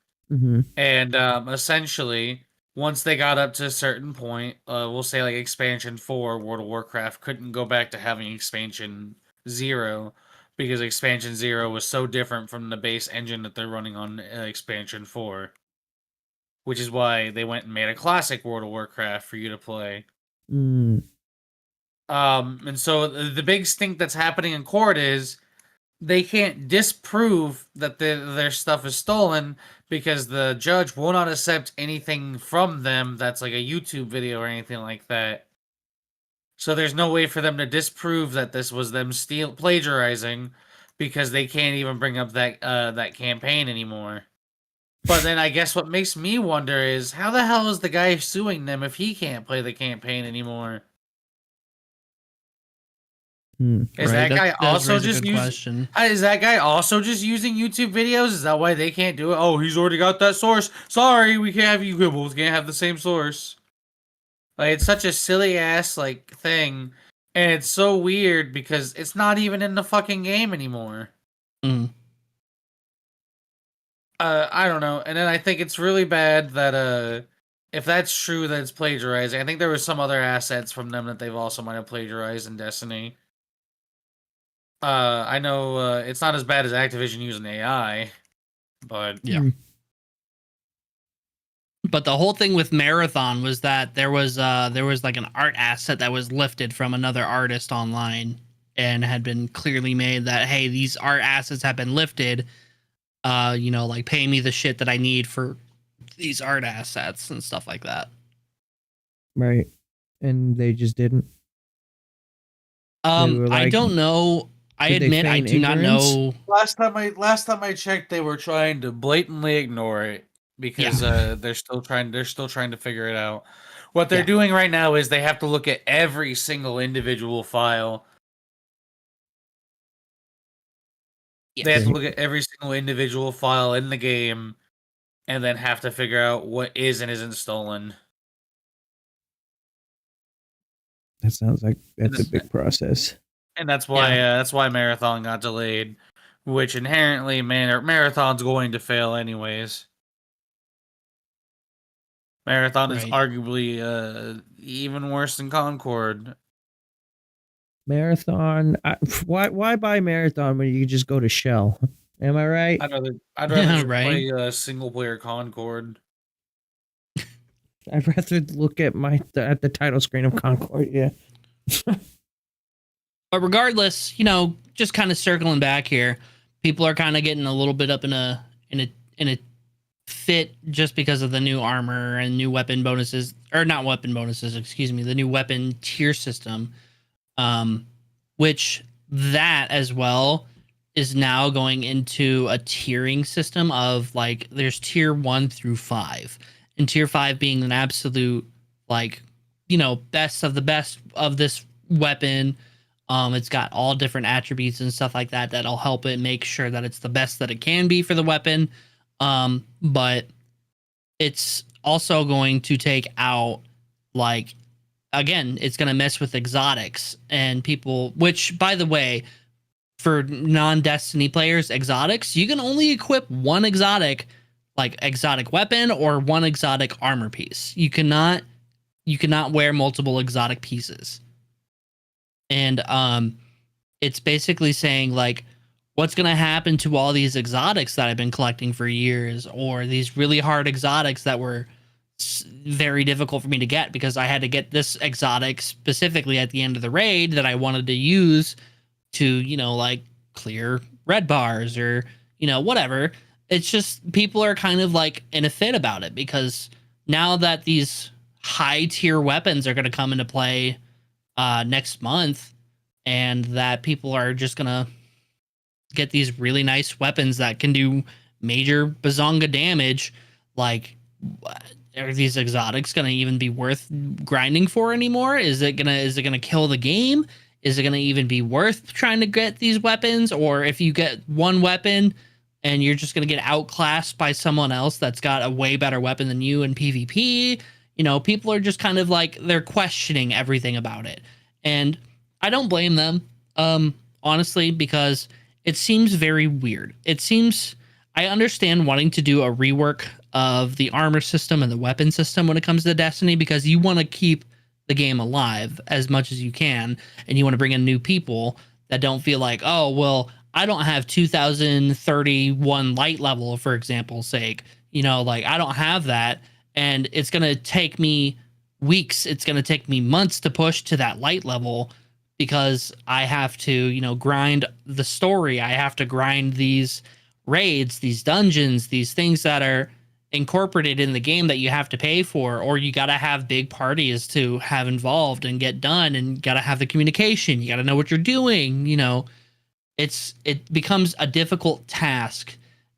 And essentially, once they got up to a certain point, we'll say expansion 4, World of Warcraft couldn't go back to having expansion 0 because expansion 0 was so different from the base engine that they're running on expansion 4. Which is why they went and made a classic World of Warcraft for you to play. And so the big stink that's happening in court is they can't disprove that their stuff is stolen because the judge will not accept anything from them that's like a YouTube video or anything like that. So there's no way for them to disprove that this was them plagiarizing because they can't even bring up that campaign anymore. But then I guess what makes me wonder is how the hell is the guy suing them if he can't play the campaign anymore? Is Right, that guy that does also raise a just good using? question. Is that guy also just using YouTube videos? Is that why they can't do it? Oh, he's already got that source. Sorry, we can't have you. We both can't have the same source. Like, it's such a silly ass like thing, and it's so weird because it's not even in the fucking game anymore. Mm. I don't know, and then I think it's really bad that if that's true that it's plagiarizing. I think there was some other assets from them that they've also might have plagiarized in Destiny. I know it's not as bad as Activision using AI, but Yeah. But the whole thing with Marathon was that there was like an art asset that was lifted from another artist online and had been clearly made that, hey, these art assets have been lifted. Like pay me the shit that I need for these art assets and stuff like that. Right. And they just didn't. I like, don't know. I did they admit I feign do not ignorance? know. last time I checked, they were trying to blatantly ignore it because they're still trying to figure it out. What they're doing right now is they have to look at every single individual file. They have to look at every single individual file in the game and then have to figure out what is and isn't stolen. That sounds like that's a big process. And that's why Marathon got delayed, which inherently Marathon's going to fail anyways. Marathon is arguably even worse than Concord. Marathon. Why buy Marathon when you can just go to Shell? Am I right? I'd rather just play single player Concord. I'd rather look at the title screen of Concord. Yeah. But regardless, just kind of circling back here, people are kind of getting a little bit up in a fit just because of the new armor and new weapon bonuses, or not weapon bonuses, excuse me, the new weapon tier system, which that as well is now going into a tiering system of like there's tier 1 through 5, and tier 5 being an absolute best of the best of this weapon. It's got all different attributes and stuff like that that'll help it make sure that it's the best that it can be for the weapon. But it's also going to take out, again, it's going to mess with exotics and people, which, by the way, for non-Destiny players, exotics, you can only equip one exotic weapon or one exotic armor piece. You cannot wear multiple exotic pieces. And it's basically saying what's going to happen to all these exotics that I've been collecting for years, or these really hard exotics that were very difficult for me to get because I had to get this exotic specifically at the end of the raid that I wanted to use to, clear red bars or, whatever. It's just people are kind of in a fit about it because now that these high tier weapons are going to come into play next month, and that people are just gonna get these really nice weapons that can do major bazonga damage. Are these exotics gonna even be worth grinding for anymore? Is it gonna kill the game? Is it gonna even be worth trying to get these weapons? Or if you get one weapon and you're just gonna get outclassed by someone else that's got a way better weapon than you in PvP, people are just kind of they're questioning everything about it. And I don't blame them, honestly, because it seems very weird. I understand wanting to do a rework of the armor system and the weapon system when it comes to Destiny, because you want to keep the game alive as much as you can, and you want to bring in new people that don't feel oh, well, I don't have 2031 light level, for example's sake. I don't have that, and it's going to take me weeks, it's going to take me months to push to that light level because I have to, grind the story. I have to grind these raids, these dungeons, these things that are incorporated in the game that you have to pay for, or you got to have big parties to have involved and get done, and got to have the communication. You got to know what you're doing. It becomes a difficult task,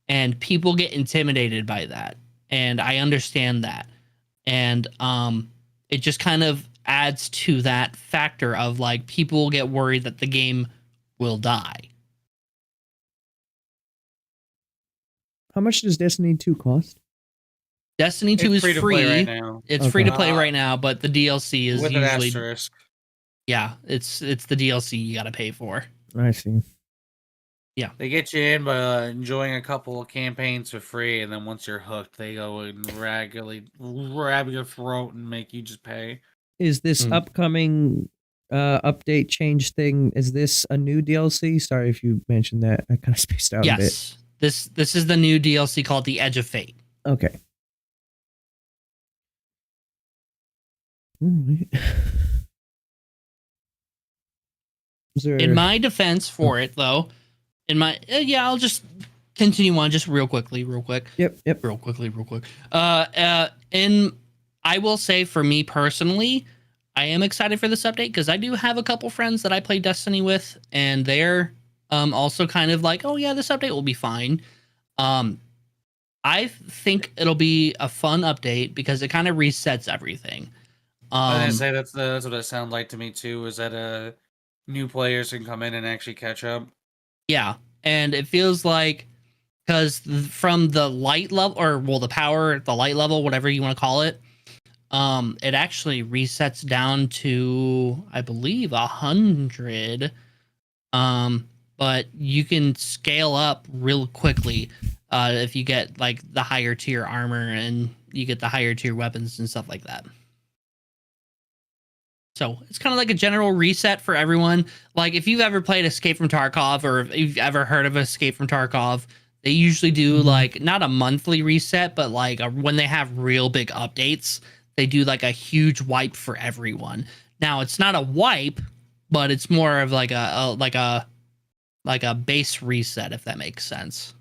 and people get intimidated by that. And I understand that. And, it just kind of adds to that factor of like people get worried that the game will die. How much does Destiny 2 cost? Destiny 2 is free to free. play right now. It's Okay. free to play right now, but the DLC is With an usually asterisk. yeah, it's the DLC you got to pay for. I see. They get you in by enjoying a couple of campaigns for free, and then once you're hooked, they go and regularly grab your throat and make you just pay. Is this upcoming update change thing, is this a new DLC? Sorry if you mentioned that. I kind of spaced out a bit. Yes. This is the new DLC called The Edge of Fate. Okay. All right. Is there... In my defense for it, though, I'll just continue on just real quick. Yep. Real quick. And I will say for me personally, I am excited for this update because I do have a couple friends that I play Destiny with, and they're also kind of like, oh yeah, this update will be fine. I think it'll be a fun update because it kind of resets everything. I was gonna say that's what it sounded like to me too. Is that new players can come in and actually catch up. Yeah, and it feels like because from the light level the light level, whatever you want to call it, it actually resets down to I believe 100. But you can scale up real quickly if you get like the higher tier armor and you get the higher tier weapons and stuff like that. So it's kind of like a general reset for everyone. Like if you've ever played Escape from Tarkov or if you've ever heard of Escape from Tarkov, they usually do like not a monthly reset, but like when they have real big updates, they do like a huge wipe for everyone. Now it's not a wipe, but it's more of like a base reset, if that makes sense.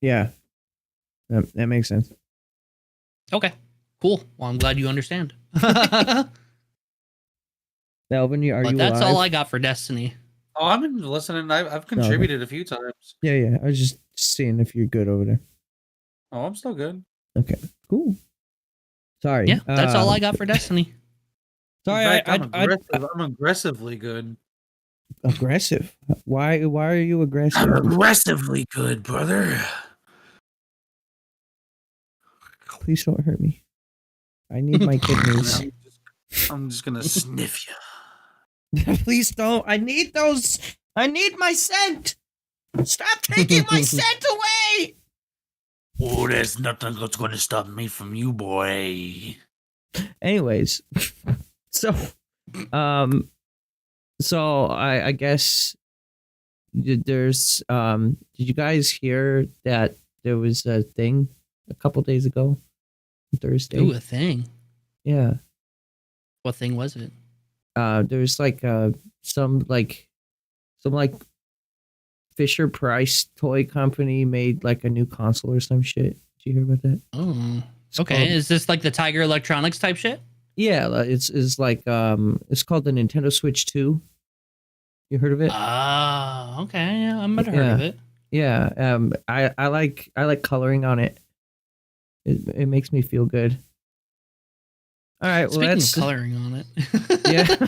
Yeah. That makes sense. Okay. Cool. Well, I'm glad you understand. Melvin, are you that's alive? all I got for Destiny. Oh, I've been listening. I've contributed a few times. Yeah. I was just seeing if you're good over there. Oh, I'm still good. Okay, cool. Sorry. Yeah, that's all I got for Destiny. Sorry, In fact, I'm aggressively good. Aggressive? Why are you aggressive? I'm aggressively good, brother. Please don't hurt me. I need my kidneys. I'm just gonna sniff you. Please don't. I need those. I need my scent. Stop taking my scent away. Oh, there's nothing that's gonna stop me from you, boy. Anyways, so I guess there's did you guys hear that there was a thing a couple days ago, Thursday? Ooh, a thing. Yeah. What thing was it? There's like some Fisher Price toy company made like a new console or some shit. Did you hear about that? Oh, It's okay. called- Is this like the Tiger Electronics type shit? Yeah, it's like it's called the Nintendo Switch 2. You heard of it? Ah, okay. Yeah, I might have heard of it. Yeah. I like coloring on it. It makes me feel good. All right. Speaking Well, of coloring on it. yeah.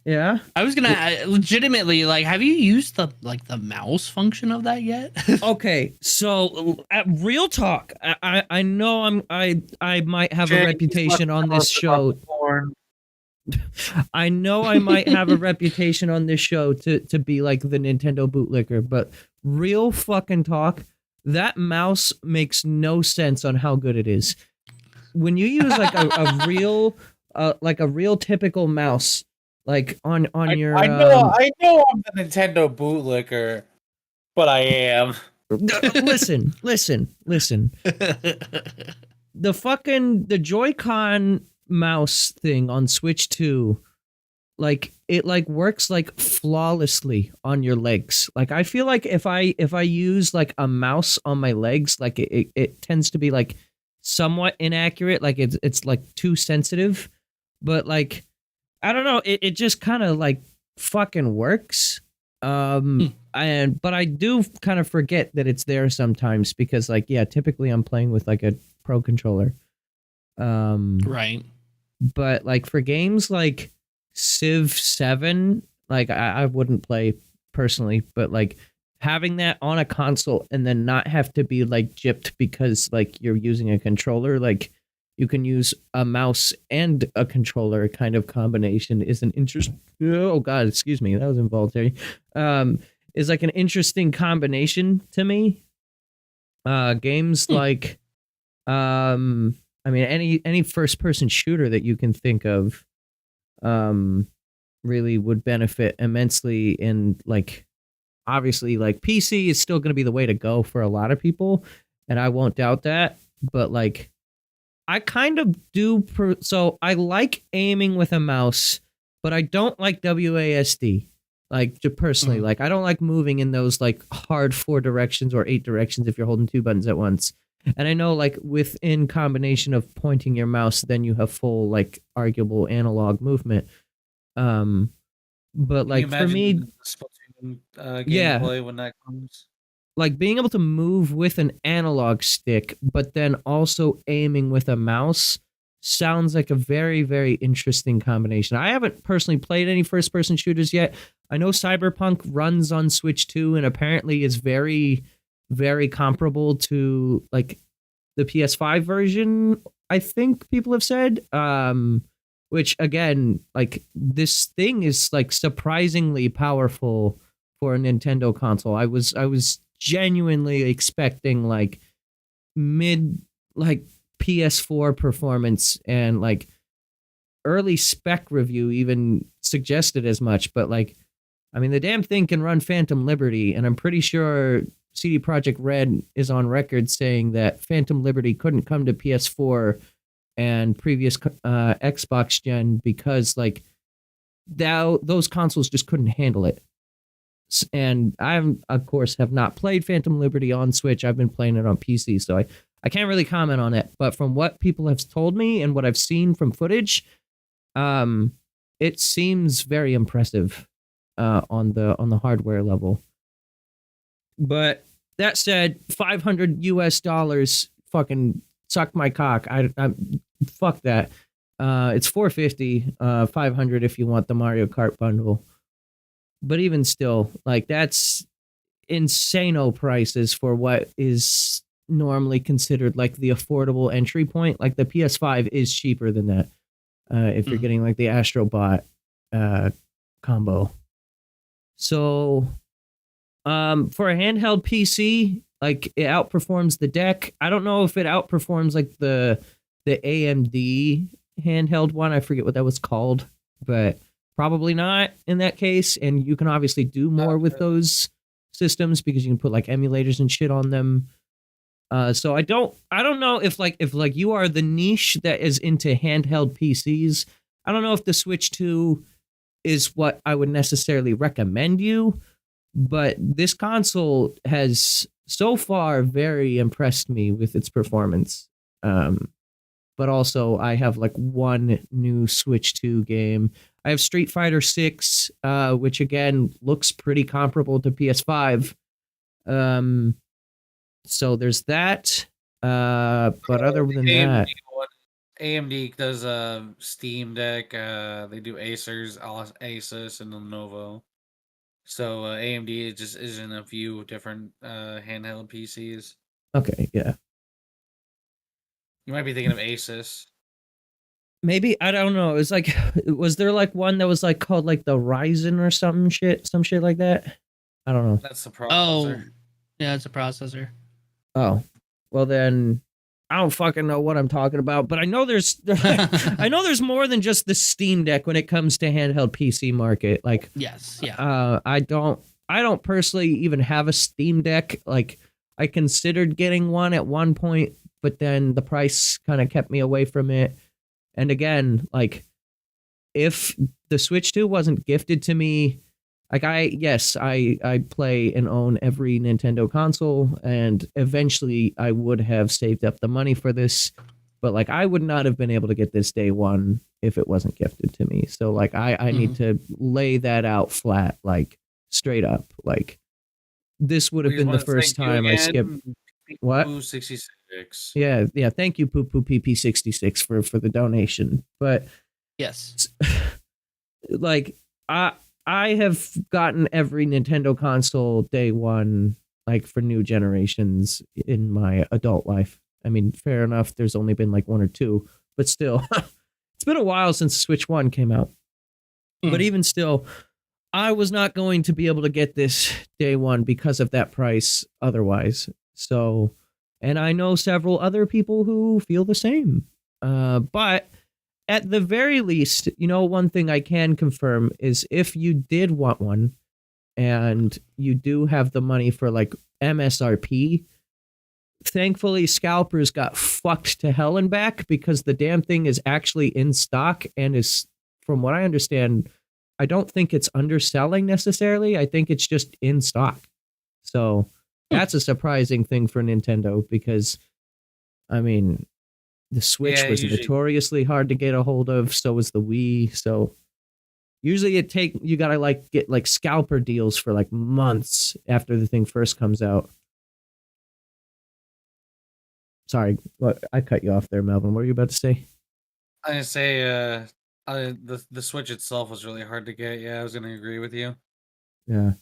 Yeah. I was gonna legitimately like, have you used the mouse function of that yet? Okay, so real talk. I know I might have a Jake, reputation on this show. Porn. I know I might have a reputation on this show to be like the Nintendo bootlicker, but real fucking talk, that mouse makes no sense on how good it is. When you use like a real typical mouse, like on your I know I'm the Nintendo bootlicker, but I am. listen. The Joy-Con mouse thing on Switch 2, like it like works like flawlessly on your legs. Like I feel like if I use like a mouse on my legs, like it tends to be like somewhat inaccurate, like it's like too sensitive. But like I don't know, it just kind of like fucking works. But I do kind of forget that it's there sometimes because like, yeah, typically I'm playing with like a pro controller. Right. But like for games like Civ 7, like I wouldn't play personally, but like having that on a console and then not have to be like gypped because like you're using a controller, like you can use a mouse and a controller kind of combination is an interesting. Oh God, excuse me, that was involuntary. Is like an interesting combination to me. Games like, I mean, any first person shooter that you can think of, really would benefit immensely in like, obviously like PC is still going to be the way to go for a lot of people, and I won't doubt that. But like, I kind of do. So I like aiming with a mouse, but I don't like WASD. Like personally, like I don't like moving in those like hard 4 directions or 8 directions if you're holding 2 buttons at once. And I know like within combination of pointing your mouse, then you have full like arguable analog movement. But like for me, gameplay when that comes. Like being able to move with an analog stick, but then also aiming with a mouse sounds like a very, very interesting combination. I haven't personally played any first-person shooters yet. I know Cyberpunk runs on Switch 2 and apparently is very, very comparable to like the PS5 version, I think people have said. Which again, like this thing is like surprisingly powerful for a Nintendo console. I was genuinely expecting like mid like PS4 performance, and like early spec review even suggested as much. But like, I mean, the damn thing can run Phantom Liberty, and I'm pretty sure CD Projekt Red is on record saying that Phantom Liberty couldn't come to PS4 and previous Xbox gen because like those consoles just couldn't handle it. And I, of course, have not played Phantom Liberty on Switch. I've been playing it on PC, so I can't really comment on it. But from what people have told me and what I've seen from footage, it seems very impressive on the hardware level. But that said, $500 fucking suck my cock. I fuck that. It's $450, $500 if you want the Mario Kart bundle. But even still, like that's insano prices for what is normally considered like the affordable entry point. Like the PS5 is cheaper than that if you're getting like the Astrobot combo. So for a handheld PC, like it outperforms the deck. I don't know if it outperforms like the AMD handheld one. I forget what that was called, but probably not in that case. And you can obviously do more with those systems because you can put like emulators and shit on them. So I don't know if you are the niche that is into handheld PCs. I don't know if the Switch 2 is what I would necessarily recommend you, but this console has so far very impressed me with its performance. But also I have like one new Switch 2 game. I have Street Fighter 6, which again looks pretty comparable to PS5. So there's that. But other than that, AMD does a Steam Deck. They do Asus, and Lenovo. So AMD just is in a few different handheld PCs. Okay, yeah. You might be thinking of Asus. Maybe, I don't know. It's like, was there like one that was like called like the Ryzen or some shit like that? I don't know. That's the processor. Oh, yeah, it's a processor. Oh, well then, I don't fucking know what I'm talking about. But I know there's more than just the Steam Deck when it comes to handheld PC market. Like, yes, yeah. I don't personally even have a Steam Deck. Like, I considered getting one at one point, but then the price kind of kept me away from it. And again, like, if the Switch 2 wasn't gifted to me, like I play and own every Nintendo console, and eventually I would have saved up the money for this, but like I would not have been able to get this day one if it wasn't gifted to me. So like I need to lay that out flat, like straight up. Like this would have been the first time I skipped. What? 66. Yeah. Thank you, Poo Poo PP66 for the donation. But Yes. like I have gotten every Nintendo console day one, like for new generations in my adult life. I mean, fair enough. There's only been like one or two, but still, it's been a while since Switch 1 came out. But even still, I was not going to be able to get this day one because of that price otherwise. So, and I know several other people who feel the same. But at the very least, one thing I can confirm is if you did want one and you do have the money for like MSRP, thankfully scalpers got fucked to hell and back because the damn thing is actually in stock and is, from what I understand, I don't think it's underselling necessarily. I think it's just in stock. So that's a surprising thing for Nintendo because, I mean, the Switch was notoriously hard to get a hold of. So was the Wii. So usually you gotta like get like scalper deals for like months after the thing first comes out. Sorry, I cut you off there, Melvin. What were you about to say? I was gonna say, the Switch itself was really hard to get. Yeah, I was gonna agree with you. Yeah.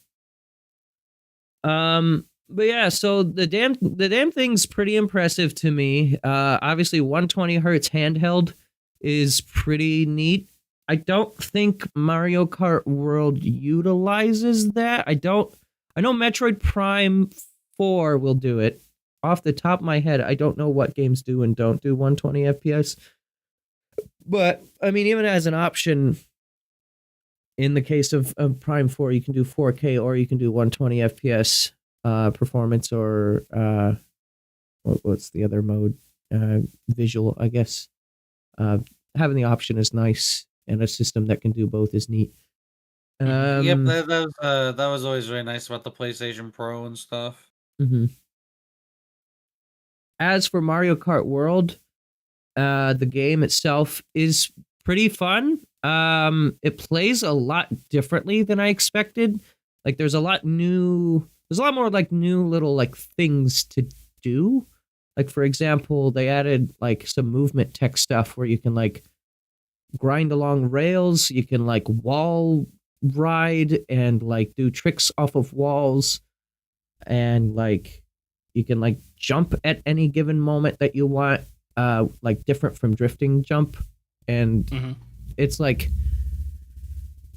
But yeah, so the damn thing's pretty impressive to me. Obviously 120 hertz handheld is pretty neat. I don't think Mario Kart World utilizes that. I know Metroid Prime 4 will do it. Off the top of my head, I don't know what games do and don't do 120 FPS. But, I mean, even as an option, in the case of Prime 4, you can do 4K or you can do 120 FPS performance or what's the other mode? Visual, I guess. Having the option is nice, and a system that can do both is neat. Yep, that was always really nice about the PlayStation Pro and stuff. Mm-hmm. As for Mario Kart World, the game itself is pretty fun. It plays a lot differently than I expected. Like there's a lot more like new little like things to do. Like for example, they added like some movement tech stuff where you can like grind along rails, you can like wall ride and like do tricks off of walls, and like you can like jump at any given moment that you want, like different from drifting jump. And it's like,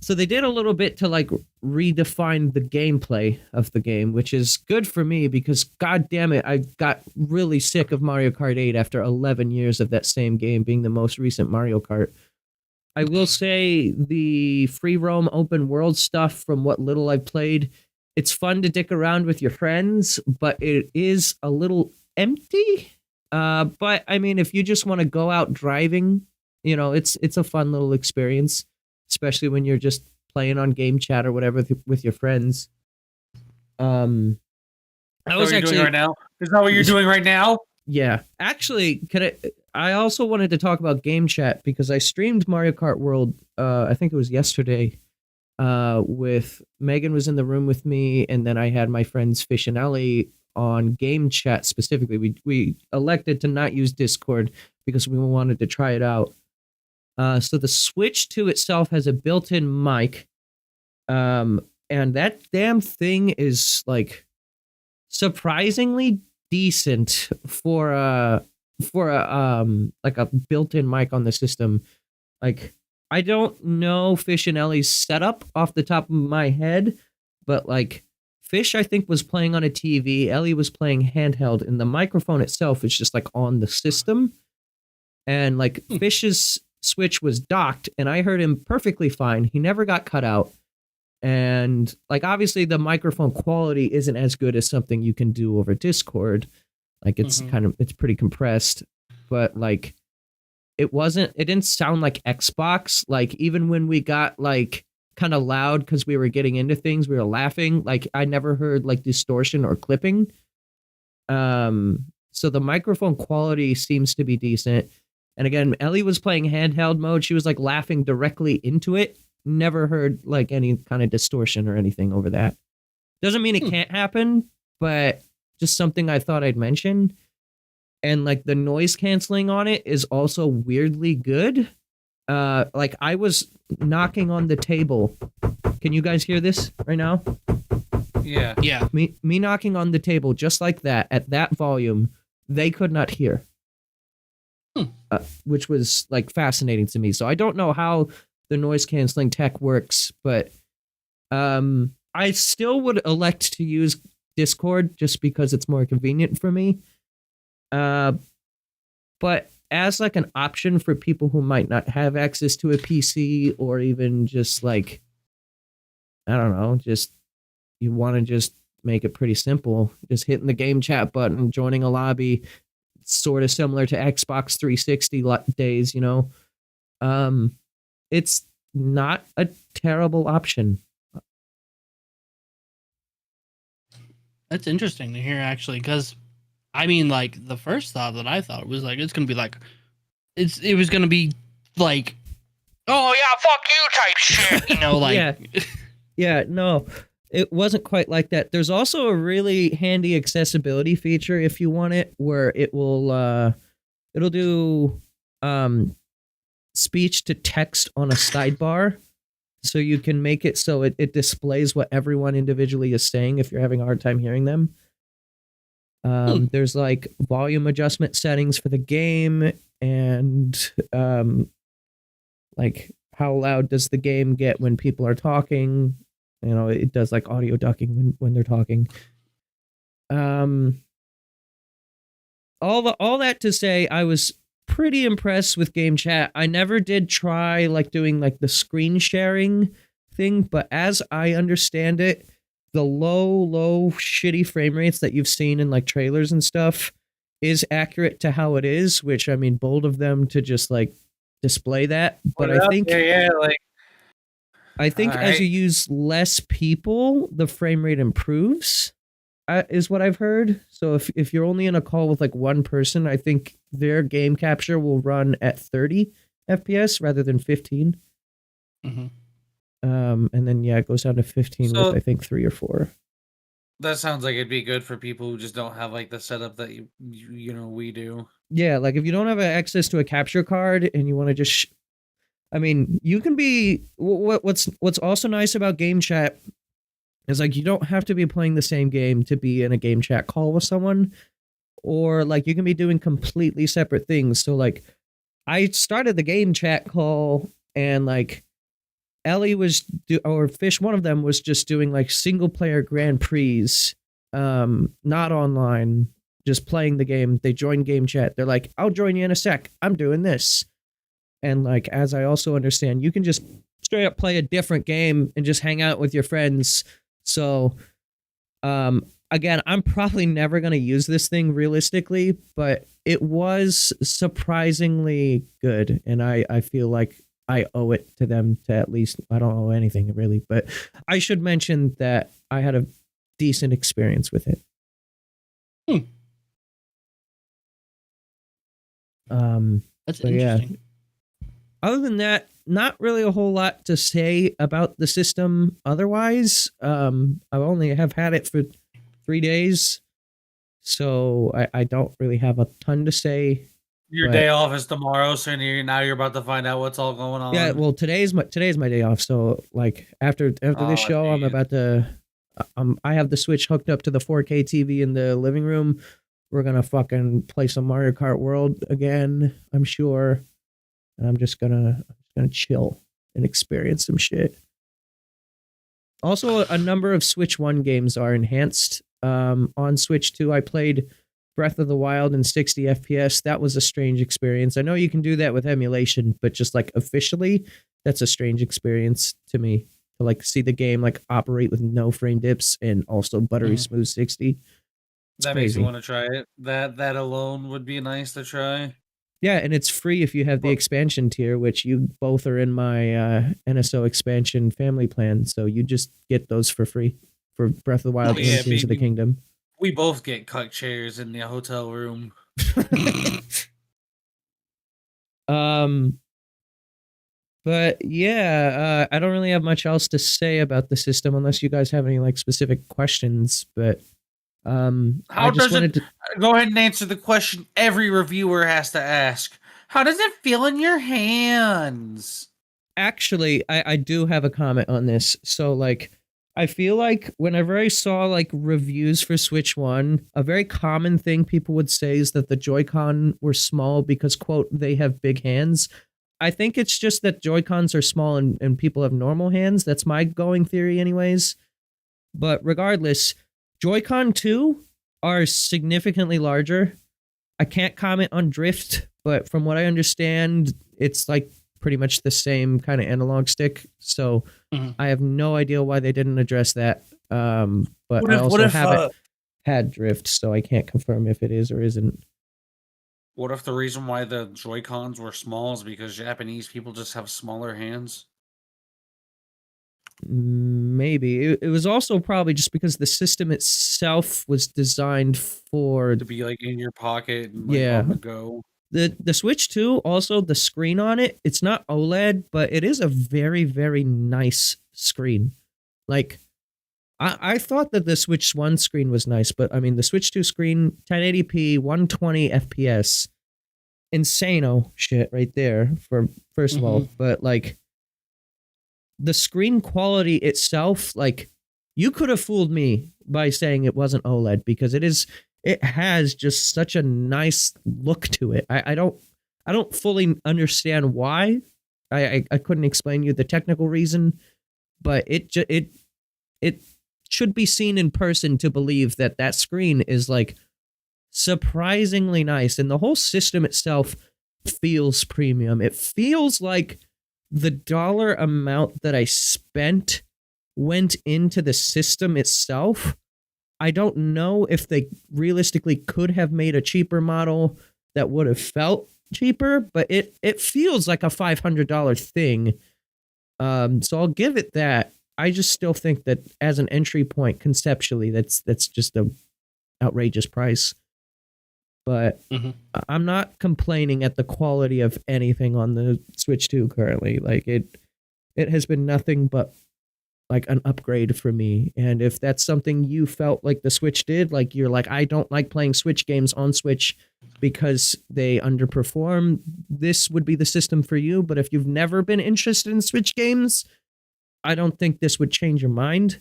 so they did a little bit to like redefine the gameplay of the game, which is good for me because god damn it, I got really sick of Mario Kart 8 after 11 years of that same game being the most recent Mario Kart. I will say the free roam open world stuff, from what little I've played, it's fun to dick around with your friends, but it is a little empty. But I mean, if you just want to go out driving, it's a fun little experience, especially when you're just playing on game chat or whatever with your friends. Is that what you're doing right now? Is that what you're doing right now? Yeah, actually, I also wanted to talk about game chat because I streamed Mario Kart World. I think it was yesterday. With Megan was in the room with me, and then I had my friends Fish and Ellie on game chat specifically. We elected to not use Discord because we wanted to try it out. So the Switch 2 itself has a built-in mic, and that damn thing is like surprisingly decent for a like a built-in mic on the system. Like, I don't know Fish and Ellie's setup off the top of my head, but like Fish, I think, was playing on a TV. Ellie was playing handheld, and the microphone itself is just like on the system. And like Fish's Switch was docked, and I heard him perfectly fine. He never got cut out. And like, obviously the microphone quality isn't as good as something you can do over Discord. Like it's it's pretty compressed, but like it didn't sound like Xbox. Like even when we got like kind of loud because we were getting into things, we were laughing. Like I never heard like distortion or clipping. So the microphone quality seems to be decent. And again, Ellie was playing handheld mode. She was like laughing directly into it. Never heard like any kind of distortion or anything over that. Doesn't mean it can't happen, but just something I thought I'd mention. and like the noise canceling on it is also weirdly good. Like I was knocking on the table. Can you guys hear this right now? Yeah. Yeah. Me knocking on the table just like that at that volume, they could not hear. Which was like fascinating to me. So I don't know how the noise canceling tech works, but I still would elect to use Discord just because it's more convenient for me. But as like an option for people who might not have access to a PC, or even just like, I don't know, just you want to just make it pretty simple, just hitting the game chat button, joining a lobby, sort of similar to Xbox 360 days, you know. It's not a terrible option. That's interesting to hear, actually, because I mean, like, the first thought that I thought was like, it's gonna be like, it was gonna be like, oh yeah, fuck you type shit, you know, like, yeah, no, it wasn't quite like that. There's also a really handy accessibility feature if you want it, where it will, it'll do, speech to text on a sidebar. So you can make it so it displays what everyone individually is saying if you're having a hard time hearing them. There's like volume adjustment settings for the game, and like how loud does the game get when people are talking. You know, it does like audio ducking when they're talking. All that to say, I was pretty impressed with game chat. I never did try like doing like the screen sharing thing, but as I understand it, the low shitty frame rates that you've seen in like trailers and stuff is accurate to how it is, which I mean, bold of them to just like display that. But I think as you use less people, the frame rate improves. Is what I've heard. So if you're only in a call with like one person, I think their game capture will run at 30 FPS rather than 15. Mm-hmm. And then it goes down to 15 with I think 3 or 4. That sounds like it'd be good for people who just don't have like the setup that you know we do. Yeah, like if you don't have access to a capture card and you want to just, I mean, you can be what's also nice about game chat. It's like you don't have to be playing the same game to be in a game chat call with someone, or like you can be doing completely separate things. So like I started the game chat call and like Ellie or Fish, one of them was just doing like single player Grand Prix, not online, just playing the game. They joined game chat. They're like, I'll join you in a sec. I'm doing this. And like, as I also understand, you can just straight up play a different game and just hang out with your friends. So, again, I'm probably never going to use this thing realistically, but it was surprisingly good. And I feel like I owe it to them to at least, I don't owe anything really, but I should mention that I had a decent experience with it. That's interesting. Yeah. Other than that, not really a whole lot to say about the system otherwise. I only have had it for 3 days, so I don't really have a ton to say. Your day off is tomorrow, so you're about to find out what's all going on. Yeah, well, today's my day off, so like after this show, I'm about to. I have the Switch hooked up to the 4K TV in the living room. We're gonna fucking play some Mario Kart World again, I'm sure. And I'm just gonna chill and experience some shit. Also, a number of Switch 1 games are enhanced. On Switch 2, I played Breath of the Wild in 60 FPS. That was a strange experience. I know you can do that with emulation, but just like officially, that's a strange experience to me. To like see the game like operate with no frame dips and also buttery smooth 60. That crazy. makes me want to try it. That alone would be nice to try. Yeah, and it's free if you have the expansion tier, which you both are in my NSO expansion family plan. So you just get those for free for Breath of the Wild and Tears of the Kingdom. We both get cut chairs in the hotel room. But yeah, I don't really have much else to say about the system unless you guys have any like specific questions. But How I just does wanted it? to. Go ahead and answer the question every reviewer has to ask. How does it feel in your hands? Actually, I do have a comment on this. So, like, I feel like whenever I saw like reviews for Switch 1, a very common thing people would say is that the Joy-Con were small because, quote, they have big hands. I think it's just that Joy-Cons are small and people have normal hands. That's my going theory, anyways. But regardless, Joy-Con 2 are significantly larger. I can't comment on drift, but from what I understand, it's like pretty much the same kind of analog stick. So I have no idea why they didn't address that. But I also haven't had drift, so I can't confirm if it is or isn't. What if the reason why the Joy-Cons were small is because Japanese people just have smaller hands? Maybe. It was also probably just because the system itself was designed for To be like in your pocket and Yeah. on the go. the Switch 2, also the screen on it, it's not OLED, but it is a very, very nice screen. Like, I thought that the Switch 1 screen was nice, but I mean, the Switch 2 screen, 1080p, 120 FPS, insano shit right there, for first of all. But, like, the screen quality itself, like, you could have fooled me by saying it wasn't OLED, because it has just such a nice look to it. I don't fully understand why. I couldn't explain you the technical reason, but it should be seen in person to believe that that screen is like surprisingly nice, and the whole system itself feels premium. It feels like the dollar amount that I spent went into the system itself. I don't know if they realistically could have made a cheaper model that would have felt cheaper, but it feels like a $500 thing. So I'll give it that. I just still think that as an entry point, conceptually, that's just a outrageous price. But I'm not complaining at the quality of anything on the Switch 2 currently. Like, it has been nothing but like an upgrade for me. And if that's something you felt like the Switch did, like you're like, I don't like playing Switch games on Switch because they underperform, this would be the system for you. But if you've never been interested in Switch games, I don't think this would change your mind.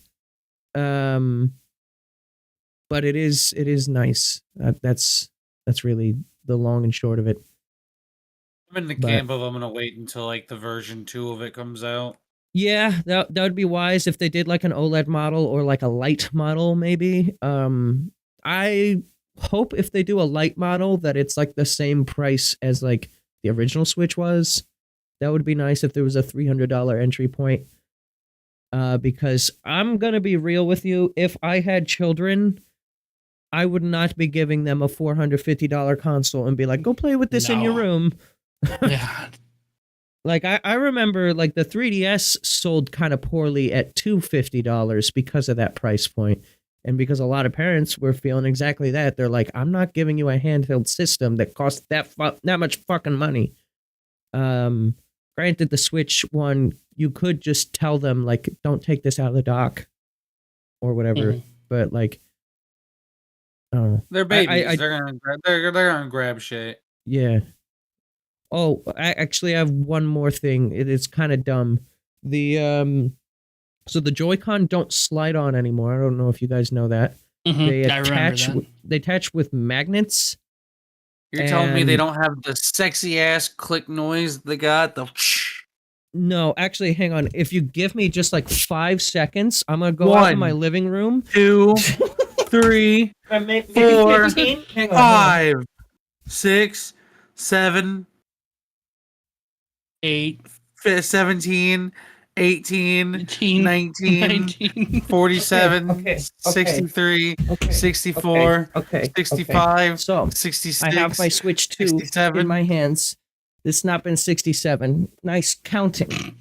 But it is nice. That's really the long and short of it. I'm in the camp of I'm gonna wait until like the version 2 of it comes out. Yeah, that would be wise if they did like an OLED model or like a light model, maybe. I hope if they do a light model that it's like the same price as like the original Switch was. That would be nice if there was a $300 entry point. Because I'm gonna be real with you, if I had children, I would not be giving them a $450 console and be like, go play with this in your room. Yeah. Like, I remember, like, the 3DS sold kind of poorly at $250 because of that price point. And because a lot of parents were feeling exactly that. They're like, I'm not giving you a handheld system that costs that much fucking money. Granted, the Switch one, you could just tell them, like, don't take this out of the dock or whatever. But, like, I don't know. They're babies. They're gonna grab shit. Yeah. Oh, I have one more thing. It is kind of dumb. So the Joy-Con don't slide on anymore. I don't know if you guys know that. They attach with magnets. You're telling me they don't have the sexy ass click noise they got? No, actually, hang on. If you give me just like 5 seconds, I'm gonna go out in my living room. 2, 3, 4, 5, 6, 7, 8, 17, 18, 19, 47, 63, 64, 65, So 66. I have my Switch 2 67. in my hands. It's not been 67. Nice counting.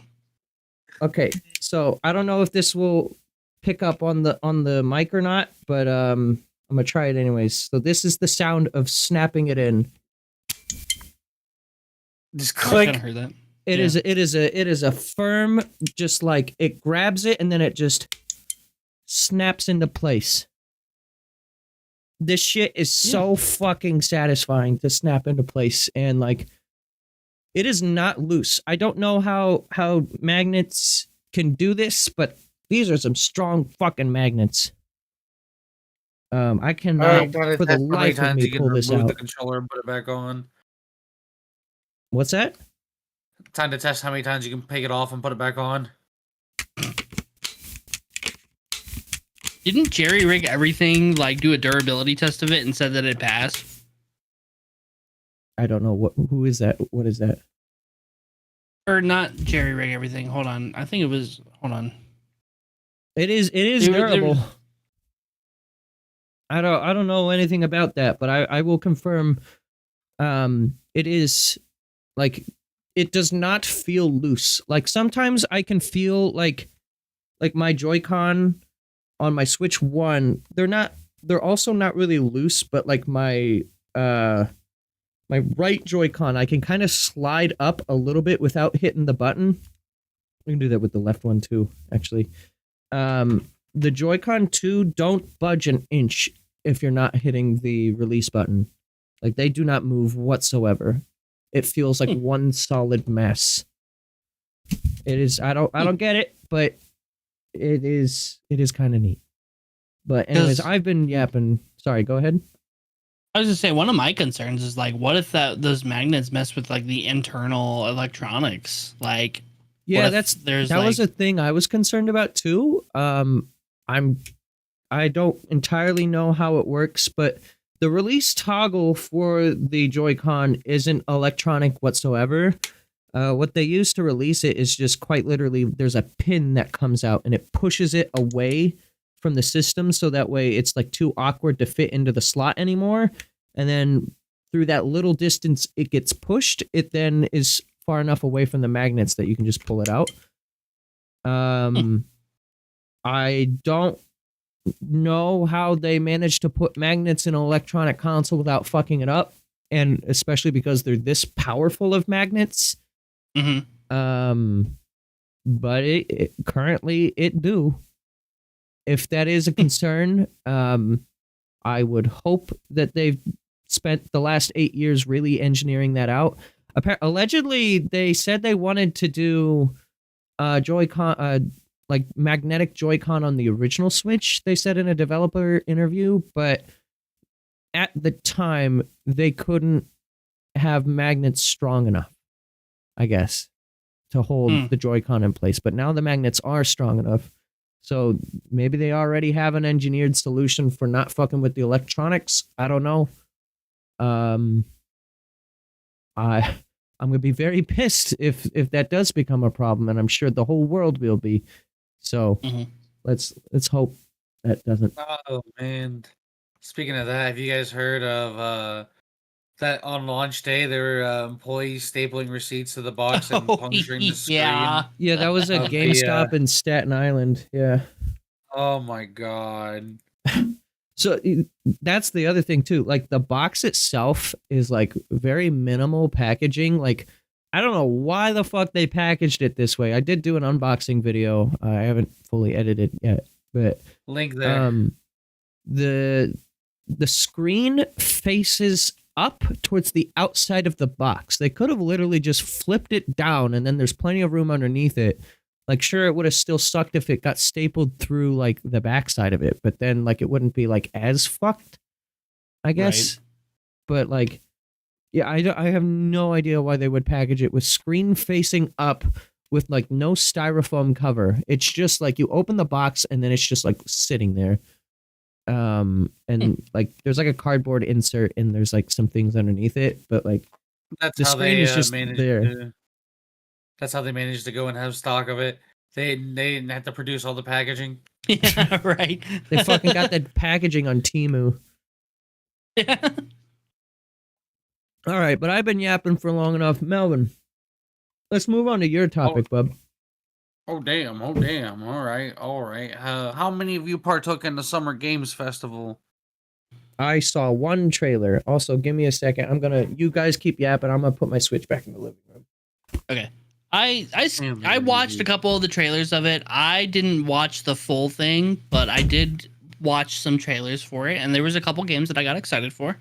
Okay, so I don't know if this will pick up on the mic or not, but I'm gonna try it anyways. So this is the sound of snapping it in. Just click. It is a firm, just like it grabs it and then it just snaps into place. this shit is so fucking satisfying to snap into place, and like it is not loose. I don't know how magnets can do this, but these are some strong fucking magnets. I cannot for the life of me pull this out. The controller and put it back on. What's that? Time to test how many times you can take it off and put it back on. Didn't Jerry rig everything, like do a durability test of it and said that it passed? I don't know who is that? What is that? Or not Jerry rig everything. Hold on. I think it was, hold on. It is durable. I don't know anything about that, but I will confirm it is like it does not feel loose. Like sometimes I can feel like my Joy-Con on my Switch 1, they're also not really loose, but like my right Joy-Con, I can kind of slide up a little bit without hitting the button. We can do that with the left one too, actually. The Joy-Con 2 don't budge an inch if you're not hitting the release button. Like they do not move whatsoever. It feels like one solid mess. It is I don't get it, but it is kind of neat. But anyways, I've been yapping. Sorry, go ahead. I was gonna say one of my concerns is like, what if those magnets mess with like the internal electronics? Like, yeah, that was a thing I was concerned about too. I don't entirely know how it works, but the release toggle for the Joy-Con isn't electronic whatsoever. What they use to release it is just quite literally there's a pin that comes out and it pushes it away from the system, so that way it's like too awkward to fit into the slot anymore. And then through that little distance it gets pushed, it then is far enough away from the magnets that you can just pull it out. I don't know how they managed to put magnets in an electronic console without fucking it up, and especially because they're this powerful of magnets. Mm-hmm. But it currently it do. If that is a concern, I would hope that they've spent the last 8 years really engineering that out. Allegedly, they said they wanted to do Joy-Con, like magnetic Joy-Con on the original Switch, they said in a developer interview, but at the time, they couldn't have magnets strong enough, I guess, to hold the Joy-Con in place. But now the magnets are strong enough. So maybe they already have an engineered solution for not fucking with the electronics. I don't know. I'm gonna be very pissed if that does become a problem, and I'm sure the whole world will be. So let's hope that doesn't. Oh man! Speaking of that, have you guys heard of that on launch day there were employees stapling receipts to the box and puncturing the screen? Yeah, that was a GameStop in Staten Island. Yeah. Oh my god. So that's the other thing too. Like the box itself is like very minimal packaging. Like I don't know why the fuck they packaged it this way. I did do an unboxing video. I haven't fully edited yet, but link there. The screen faces up towards the outside of the box. They could have literally just flipped it down, and then there's plenty of room underneath it. Like, sure, it would have still sucked if it got stapled through like the backside of it, but then like it wouldn't be like as fucked, I guess. Right. But like, yeah, I have no idea why they would package it with screen facing up with like no styrofoam cover. It's just like you open the box and then it's just like sitting there. And like there's like a cardboard insert and there's like some things underneath it, but like that's the how screen they is just there. That's how they managed to go and have stock of it. They didn't have to produce all the packaging. Yeah, right. They fucking got that packaging on Temu. Yeah. All right, but I've been yapping for long enough. Melvin, let's move on to your topic, bub. Oh damn! All right. How many of you partook in the Summer Games Festival? I saw one trailer. Also, give me a second. You guys keep yapping. I'm gonna put my Switch back in the living room. Okay. I watched a couple of the trailers of it. I didn't watch the full thing, but I did watched some trailers for it, and there was a couple games that I got excited for.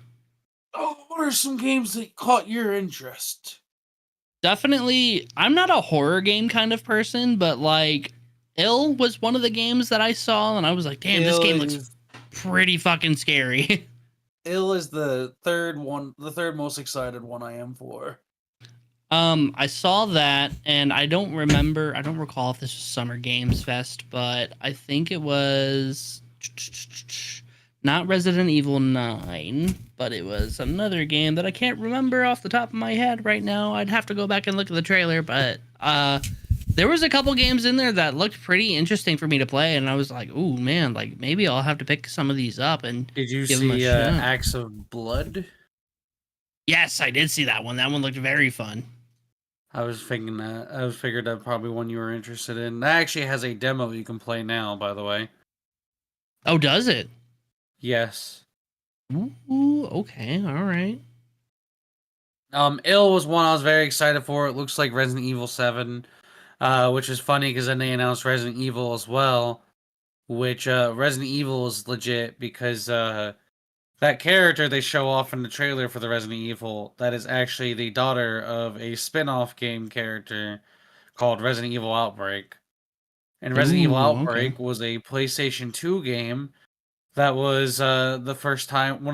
Oh, what are some games that caught your interest? Definitely, I'm not a horror game kind of person, but like Ill was one of the games that I saw, and I was like, damn, this game looks pretty fucking scary. Ill is the third most excited one I am for. I saw that, and I don't recall if this was Summer Games Fest, but I think it was not Resident Evil 9, but it was another game that I can't remember off the top of my head right now. I'd have to go back and look at the trailer, but there was a couple games in there that looked pretty interesting for me to play, and I was like, ooh, man, like maybe I'll have to pick some of these up and Did you give them a see shot. Acts of Blood? Yes, I did see that one. That one looked very fun. I was thinking that. I was figured that probably one you were interested in. That actually has a demo you can play now, by the way. Oh, does it? Yes. Ooh, okay, all right. Ill was one I was very excited for. It looks like Resident Evil 7, which is funny because then they announced Resident Evil as well, which Resident Evil is legit because that character they show off in the trailer for the Resident Evil, that is actually the daughter of a spin-off game character called Resident Evil Outbreak. And Resident Evil Outbreak was a PlayStation 2 game that was one of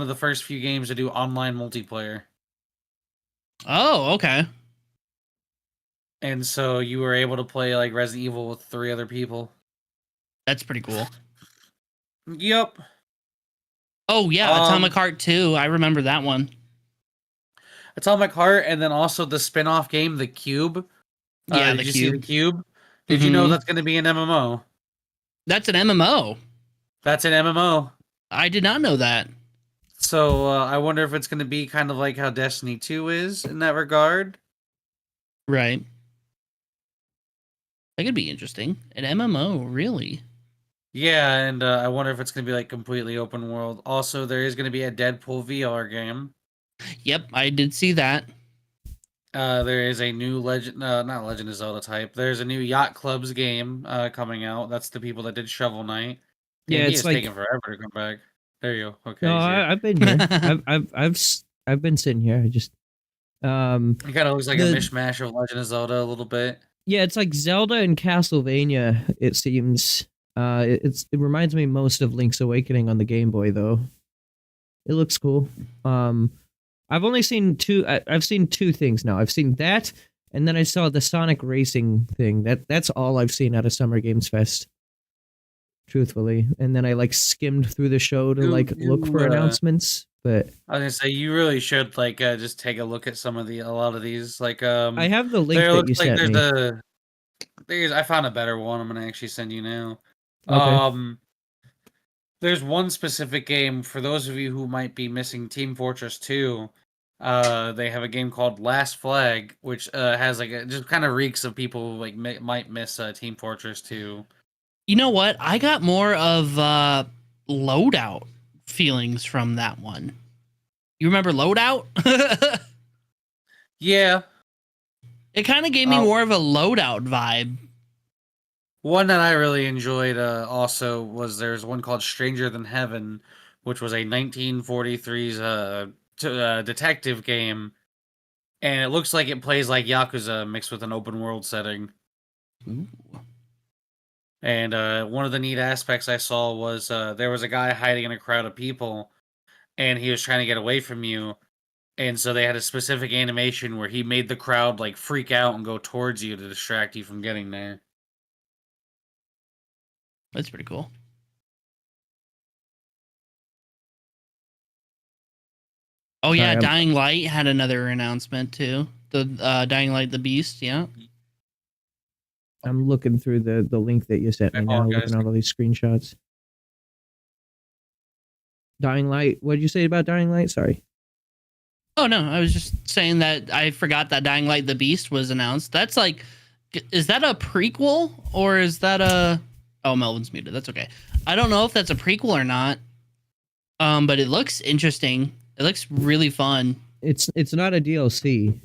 the first few games to do online multiplayer. Oh, okay. And so you were able to play like Resident Evil with 3 other people. That's pretty cool. Yep. Oh, yeah, Atomic Heart 2. I remember that one. Atomic Heart, and then also the spin-off game, The Cube. Yeah, did you see The Cube? Did Mm-hmm. you know that's going to be an MMO? That's an MMO. That's an MMO. I did not know that. So I wonder if it's going to be kind of like how Destiny 2 is in that regard. Right. That could be interesting. An MMO, really? Yeah, and I wonder if it's going to be like completely open world. Also, there is going to be a Deadpool VR game. Yep, I did see that. There is a new not Legend of Zelda type. There's a new Yacht Clubs game coming out. That's the people that did Shovel Knight. Yeah, it's like taking forever to come back. There you go. Okay. No, I've been here. I've been sitting here. I just it kind of looks like a mishmash of Legend of Zelda a little bit. Yeah, it's like Zelda and Castlevania. It seems. It reminds me most of Link's Awakening on the Game Boy, though. It looks cool. I've only seen 2. I've seen 2 things now. I've seen that, and then I saw the Sonic Racing thing. That's all I've seen out of Summer Games Fest. Truthfully, and then I like skimmed through the show to look for announcements. But I was gonna say you really should just take a look at a lot of these. Like I have the link that you sent me. I found a better one. I'm gonna actually send you now. Okay. There's one specific game for those of you who might be missing Team Fortress 2. They have a game called Last Flag, which has just kind of reeks of people who might miss Team Fortress 2. You know what? I got more of Loadout feelings from that one. You remember Loadout? Yeah. It kind of gave me more of a Loadout vibe. One that I really enjoyed also was there's one called Stranger Than Heaven, which was a 1943's detective game. And it looks like it plays like Yakuza mixed with an open world setting. Ooh. And one of the neat aspects I saw was there was a guy hiding in a crowd of people, and he was trying to get away from you. And so they had a specific animation where he made the crowd freak out and go towards you to distract you from getting there. That's pretty cool. Oh yeah, Dying Light had another announcement too. The Dying Light the Beast, yeah. I'm looking through the link that you sent me now, looking at all these screenshots. Dying Light. What did you say about Dying Light? Sorry. Oh no, I was just saying that I forgot that Dying Light the Beast was announced. That's is that a prequel or is that a? Oh, Melvin's muted. That's okay. I don't know if that's a prequel or not. But it looks interesting. It looks really fun. It's not a DLC.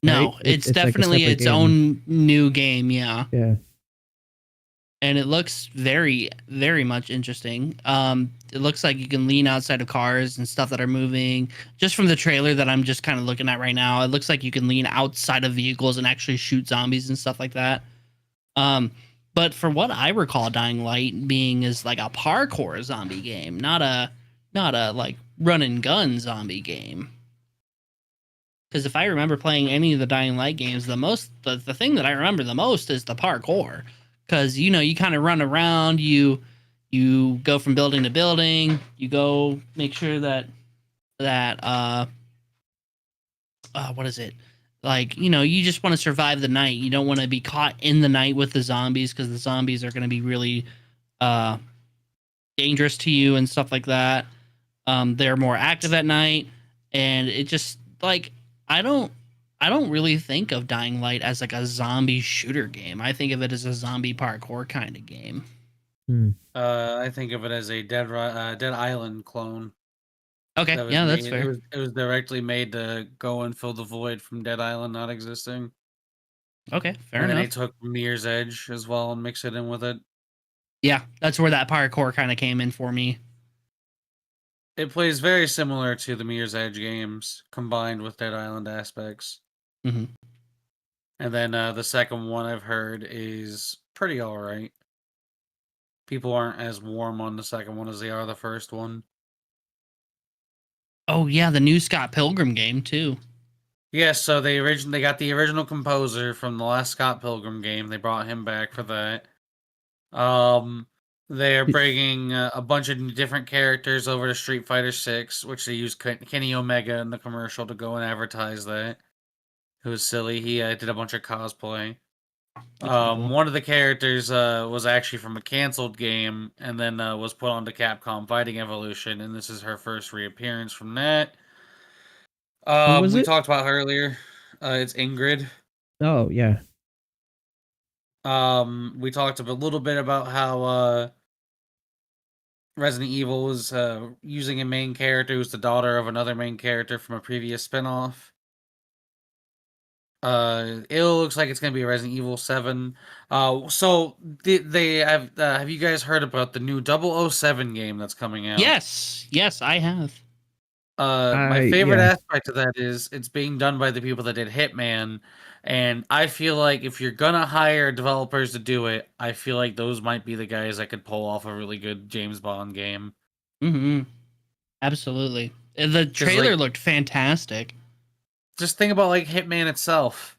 No, right? it's definitely its own new game. Yeah. Yeah. and it looks very, very much interesting. It looks like you can lean outside of cars and stuff that are moving. Just from the trailer that I'm just kind of looking at right now, it looks like you can lean outside of vehicles and actually shoot zombies and stuff like that. But for what I recall, Dying Light being is like a parkour zombie game, not a like run and gun zombie game. Because if I remember playing any of the Dying Light games, the thing that I remember the most is the parkour. Because you kind of run around, you go from building to building, you go make sure that what is it? Like, you just want to survive the night. You don't want to be caught in the night with the zombies, because the zombies are going to be really dangerous to you and stuff like that. They're more active at night, and it just like I don't really think of Dying Light as like a zombie shooter game. I think of it as a zombie parkour kind of game. I think of it as a Dead Island clone. Okay, that's fair. It was directly made to go and fill the void from Dead Island not existing. Okay, fair and enough. And they took Mirror's Edge as well and mixed it in with it. Yeah, that's where that parkour kind of came in for me. It plays very similar to the Mirror's Edge games, combined with Dead Island aspects. Mm-hmm. And then the second one I've heard is pretty alright. People aren't as warm on the second one as they are the first one. Oh yeah, the new Scott Pilgrim game too. Yeah, so they got the original composer from the last Scott Pilgrim game. They brought him back for that. They're bringing a bunch of different characters over to Street Fighter 6, which they used Kenny Omega in the commercial to go and advertise that. It was silly. He did a bunch of cosplay. One of the characters was actually from a canceled game, and then was put onto Capcom Fighting Evolution, and this is her first reappearance from that. We talked about her earlier. It's Ingrid. Oh yeah. We talked a little bit about how Resident Evil was using a main character who's the daughter of another main character from a previous spinoff. It looks like it's gonna be Resident Evil 7. So they have you guys heard about the new 007 game that's coming out? Yes, I have. My favorite aspect of that is it's being done by the people that did Hitman, and I feel like if you're gonna hire developers to do it, I feel like those might be the guys that could pull off a really good James Bond game. Mm-hmm. Absolutely. The trailer looked fantastic. Just think about like Hitman itself.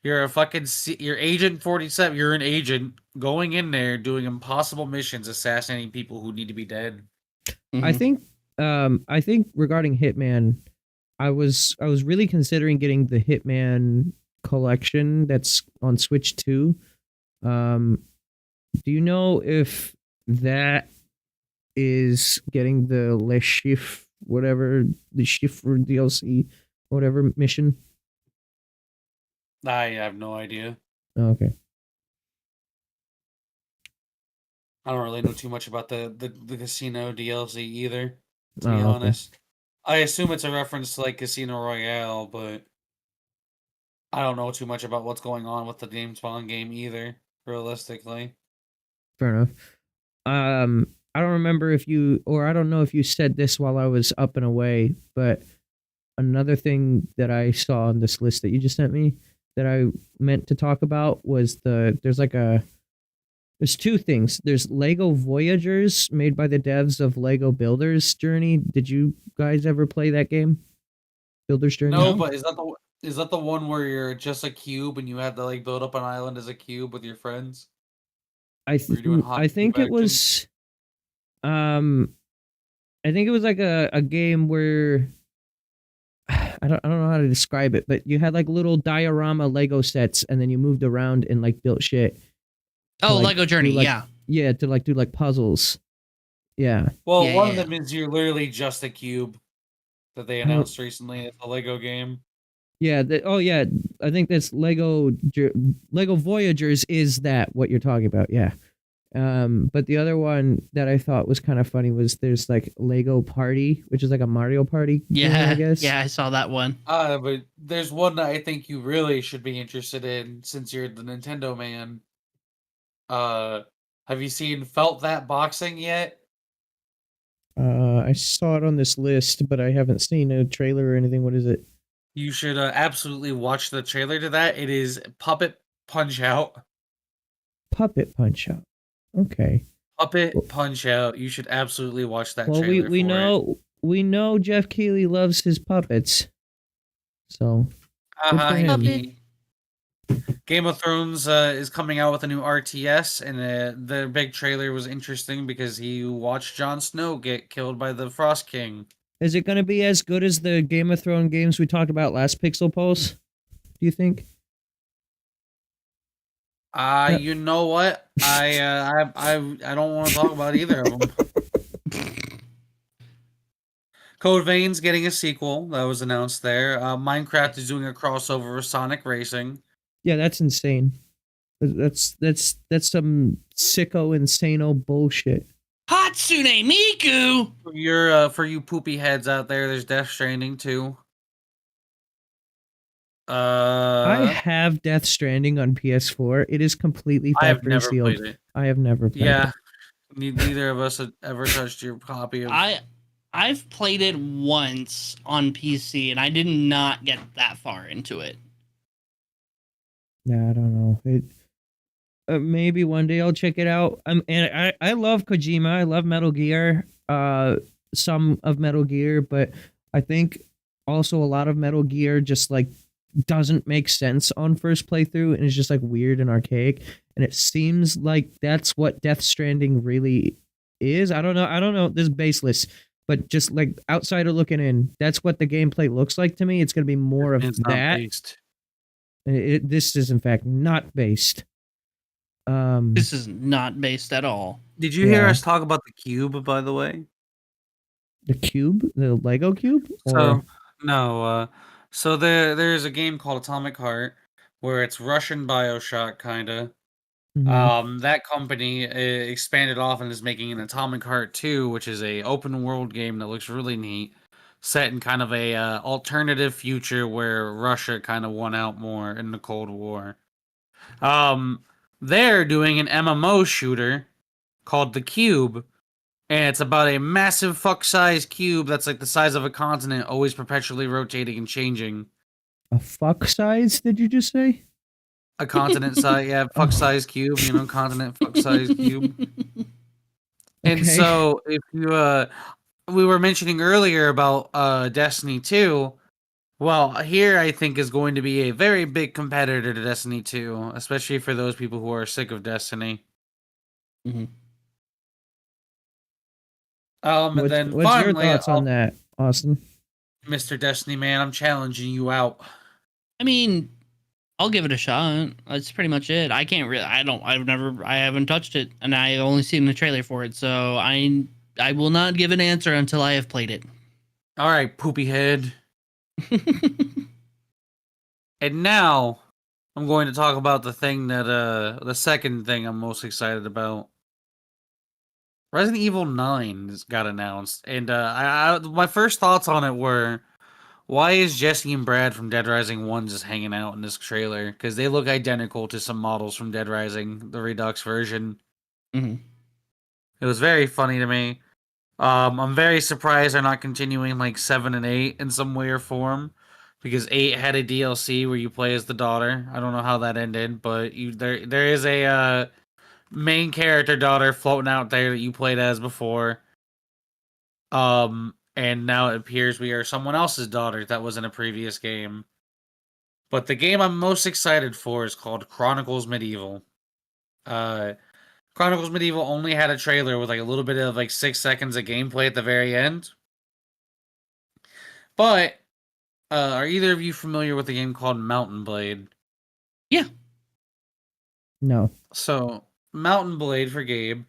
You're you're Agent 47. You're an agent going in there doing impossible missions, assassinating people who need to be dead. Mm-hmm. I think regarding Hitman, I was really considering getting the Hitman collection that's on Switch 2. Do you know if that is getting the Le Chiffre, whatever, the Chiffre DLC, whatever mission? I have no idea. Oh, okay. I don't really know too much about the casino DLC either, to be honest. Okay. I assume it's a reference to like Casino Royale, but I don't know too much about what's going on with the James Bond game either, realistically. Fair enough. I don't remember if I don't know if you said this while I was up and away, but another thing that I saw on this list that you just sent me that I meant to talk about was there's two things. There's Lego Voyagers, made by the devs of Lego Builder's Journey. Did you guys ever play that game? Builder's Journey? No, but is that the one where you're just a cube and you have to like build up an island as a cube with your friends? I think it was like a game where I don't know how to describe it, but you had like little diorama Lego sets and then you moved around and like built shit. Oh, Lego Journey, yeah. Yeah, to like do like puzzles. Yeah. Well, one of them is you're literally just a cube that they announced recently. It's a Lego game. Yeah. I think that's Lego Voyagers is that what you're talking about. Yeah. But the other one that I thought was kind of funny was there's like Lego Party, which is like a Mario Party game, I guess. Yeah, I saw that one. But there's one that I think you really should be interested in since you're the Nintendo man. Have you felt that boxing yet? I saw it on this list, but I haven't seen a trailer or anything. What is it? You should absolutely watch the trailer to that. It is Puppet Punch Out. Puppet Punch Out. Okay. Puppet Punch Out. You should absolutely watch that Well, trailer. we know Jeff Keighley loves his puppets. So good for him. Game of Thrones is coming out with a new RTS, and the big trailer was interesting because he watched Jon Snow get killed by the Frost King. Is it going to be as good as the Game of Thrones games we talked about last Pixel Pulse? Do you think? You know what? I don't want to talk about either of them. Code Vein's getting a sequel that was announced there. Minecraft is doing a crossover with Sonic Racing. Yeah, that's insane. That's some sicko insano bullshit. Hatsune Miku. For you poopy heads out there, there's Death Stranding too. I have Death Stranding on PS4. It is completely I have factory never sealed. played it. I have never played it. Neither of us have ever touched your copy of. I've played it once on PC, and I did not get that far into it. Yeah, I don't know. Maybe one day I'll check it out. And I love Kojima. I love Metal Gear. Some of Metal Gear, but I think also a lot of Metal Gear just like doesn't make sense on first playthrough, and it's just like weird and archaic. And it seems like that's what Death Stranding really is. I don't know. This is baseless, but just like outsider looking in, that's what the gameplay looks like to me. It's going to be more of that. This is in fact not based. This is not based at all. Did you hear us talk about the cube, by the way? The cube, the Lego cube. So there's a game called Atomic Heart where it's Russian BioShock kinda. Mm-hmm. That company expanded off and is making an Atomic Heart 2, which is a open world game that looks really neat, set in kind of a alternative future where Russia kind of won out more in the Cold War. They're doing an MMO shooter called The Cube, and it's about a massive fuck-sized cube that's like the size of a continent, always perpetually rotating and changing. A fuck size, did you just say? A continent size, yeah, fuck-sized cube, continent fuck-sized cube. And Okay. so, if you, we were mentioning earlier about Destiny 2, well, here I think is going to be a very big competitor to Destiny 2, especially for those people who are sick of Destiny. Mm-hmm. And then what's finally, your thoughts on that, Austin? Mr. Destiny Man, I'm challenging you out. I mean, I'll give it a shot. That's pretty much it. I can't really. I haven't touched it, and I only seen the trailer for it. So I will not give an answer until I have played it. All right, poopy head. And now I'm going to talk about the thing that the second thing I'm most excited about. Resident Evil 9 got announced, and my first thoughts on it were, why is Jesse and Brad from Dead Rising 1 just hanging out in this trailer? Because they look identical to some models from Dead Rising, the Redux version. Mm-hmm. It was very funny to me. I'm very surprised they're not continuing like 7 and 8 in some way or form, because 8 had a DLC where you play as the daughter. I don't know how that ended, but there is a main character daughter floating out there that you played as before. And now it appears we are someone else's daughter that was in a previous game. But the game I'm most excited for is called Chronicles Medieval. Chronicles Medieval only had a trailer with like a little bit of like 6 seconds of gameplay at the very end. But are either of you familiar with a game called Mountain Blade? Yeah. No. So, Mountain Blade for Gabe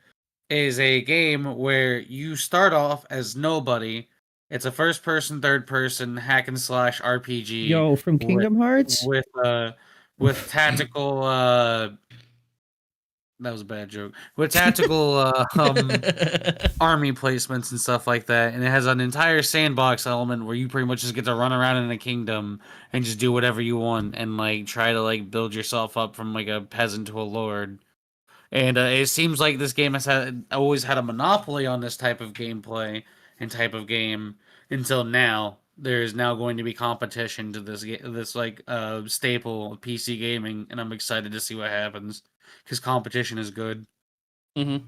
is a game where you start off as nobody. It's a first-person, third-person hack and slash RPG. Yo, from Kingdom Hearts? With tactical that was a bad joke. With tactical army placements and stuff like that, and it has an entire sandbox element where you pretty much just get to run around in a kingdom and just do whatever you want and like try to like build yourself up from like a peasant to a lord. And it seems like this game has always had a monopoly on this type of gameplay and type of game until now. There is now going to be competition to this staple of PC gaming, and I'm excited to see what happens because competition is good. Mm-hmm.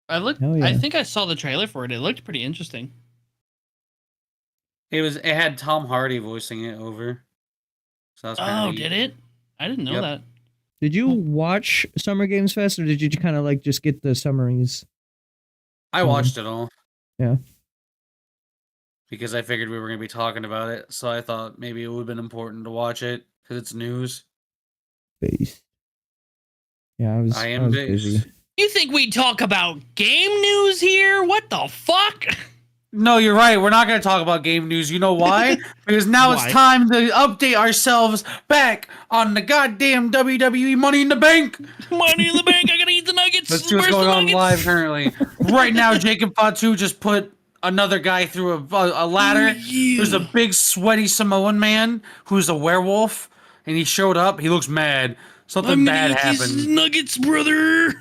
I think I saw the trailer for it. It looked pretty interesting. It had Tom Hardy voicing it over. So that's did it? I didn't know that. Did you watch Summer Games Fest, or did you kind of like just get the summaries? I watched it all. Yeah. Because I figured we were going to be talking about it, so I thought maybe it would have been important to watch it because it's news. Based. Yeah, I was busy. You think we talk about game news here? What the fuck? No, you're right. We're not going to talk about game news. You know why? Because now it's time to update ourselves back on the goddamn WWE Money in the Bank. Money in the Bank. I got to eat the nuggets. Let's see what's going on live currently. Right now, Jacob Fatu just put another guy through a ladder. Yeah. There's a big sweaty Samoan man who's a werewolf, and he showed up. He looks mad. Something bad happened. Nuggets, brother.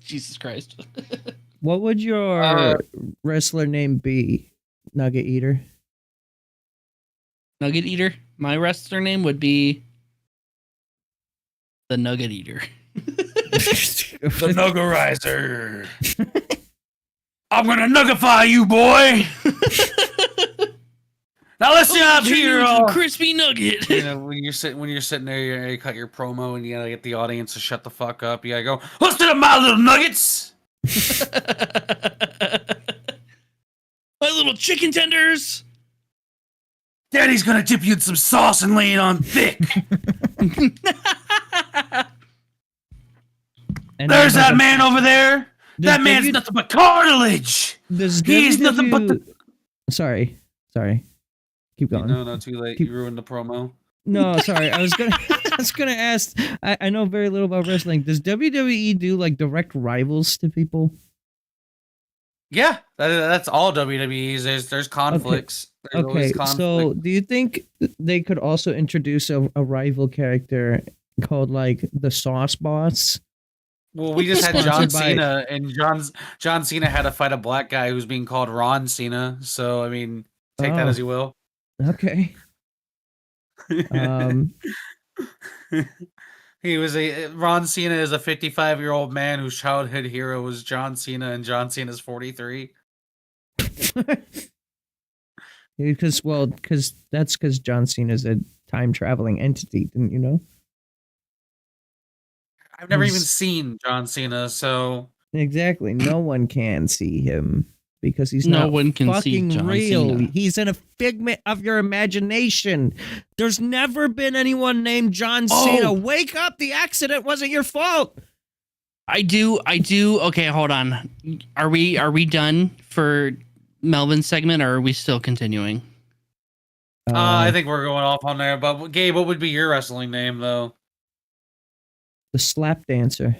Jesus Christ. What would your wrestler name be? Nugget Eater? Nugget Eater? My wrestler name would be the Nugget Eater. The Nuggerizer. I'm gonna nuggify you, boy. Now listen up, hero. Crispy nugget. You know, when you're sitting there, you cut your promo, and you gotta get the audience to shut the fuck up. You gotta go, listen to my little nuggets. My little chicken tenders. Daddy's gonna dip you in some sauce and lay it on thick. There's that man over there. That man's nothing but cartilage. He's nothing but the... Sorry. Keep going. No, too late. You ruined the promo. No, sorry. I was gonna ask. I know very little about wrestling. Does WWE do like direct rivals to people? Yeah, that's all WWE's. There's conflicts. Okay. There's conflict. So do you think they could also introduce a rival character called like the Sauce Boss? Well, we just had John Cena, and John Cena had to fight a black guy who's being called Ron Cena. So I mean, take that as you will. Okay. Ron Cena is a 55-year-old man whose childhood hero was John Cena, and John Cena's 43. Because John Cena's a time traveling entity, didn't you know? I've never even seen John Cena, so exactly, no one can see him because he's no not one can fucking see John real. Cena. He's in a figment of your imagination. There's never been anyone named John Cena. Wake up! The accident wasn't your fault. I do. Okay, hold on. Are we done for Melvin's segment, or are we still continuing? I think we're going off on there. But Gabe, what would be your wrestling name, though? The Slap Dancer.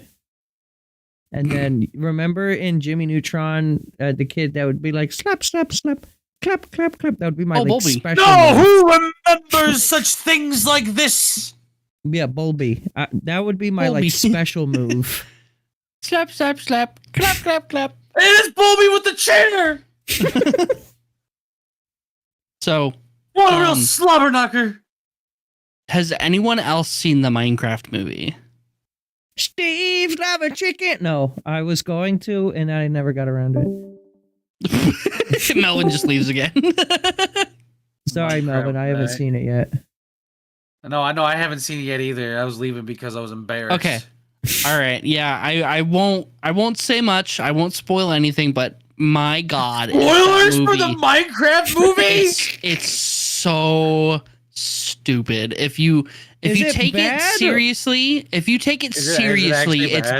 And then remember in Jimmy Neutron, the kid that would be like slap, slap, slap, clap, clap, clap. That would be my special. No, who remembers such things like this? Yeah, Bulby. That would be my like special move. Slap, slap, slap, clap, clap, clap. It is Bulby with the chair. So, what a real slobber knocker. Has anyone else seen the Minecraft movie? Steve's love a chicken. No, I was going to, and I never got around to it. Melvin just leaves again. Sorry, Melvin. I haven't seen it yet. No, I know I haven't seen it yet either. I was leaving because I was embarrassed. Okay. All right. Yeah, I won't say much. I won't spoil anything, but my God. Spoilers for the Minecraft movie? It's so stupid. If you take it seriously, it's bad. If you take it seriously, it's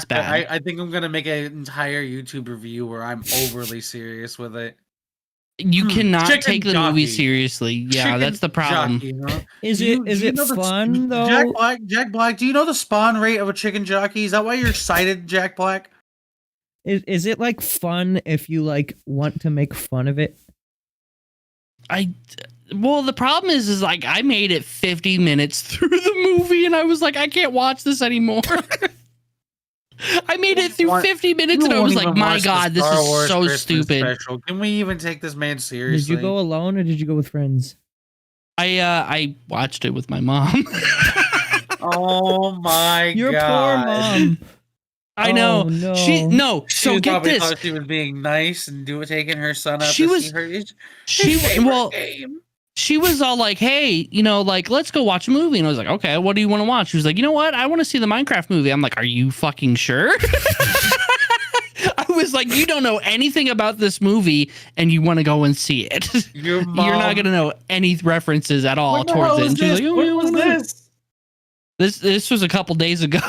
bad. I think I'm gonna make an entire YouTube review where I'm overly serious with it. You cannot take the movie seriously. Yeah, that's the problem. Jockey, huh? Is it fun though? Jack Black, do you know the spawn rate of a chicken jockey? Is that why you're excited, Jack Black? Is it like fun if you like want to make fun of it? Well, the problem is like I made it 50 minutes through the movie and I was like, I can't watch this anymore. I made it through 50 minutes and I was like, my God, this is so stupid. Special. Can we even take this man seriously? Did you go alone or did you go with friends? I watched it with my mom. Oh my God. Your poor mom. I know. Oh, no. So get this. Thought she was being nice and taking her son out She to was- see her. She was all like, hey, like, let's go watch a movie. And I was like, okay, what do you want to watch? She was like, you know what? I want to see the Minecraft movie. I'm like, are you fucking sure? I was like, you don't know anything about this movie and you want to go and see it. You're not going to know any references at all towards it. And she was like, what was this? This was a couple days ago.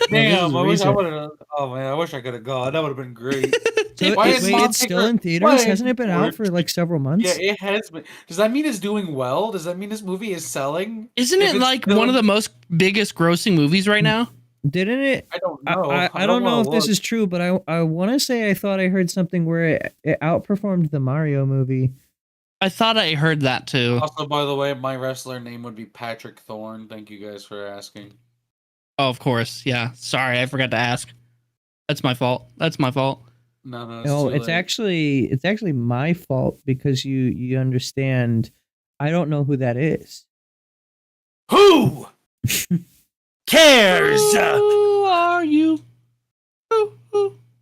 Damn, I wish I would have. Oh man, I wish I could have gone. That would have been great. So it's still in theaters? Hasn't it been out for like several months? Yeah, it has been. Does that mean it's doing well? Does that mean this movie is selling? Isn't it like one of the biggest grossing movies right now? Didn't it? I don't know. I don't know if this is true, but I want to say I thought I heard something where it outperformed the Mario movie. I thought I heard that too. Also, by the way, my wrestler name would be Patrick Thorne. Thank you guys for asking. Oh, of course. Yeah. Sorry, I forgot to ask. That's my fault. No, it's actually my fault because you understand. I don't know who that is. Who cares? Who are you? Who?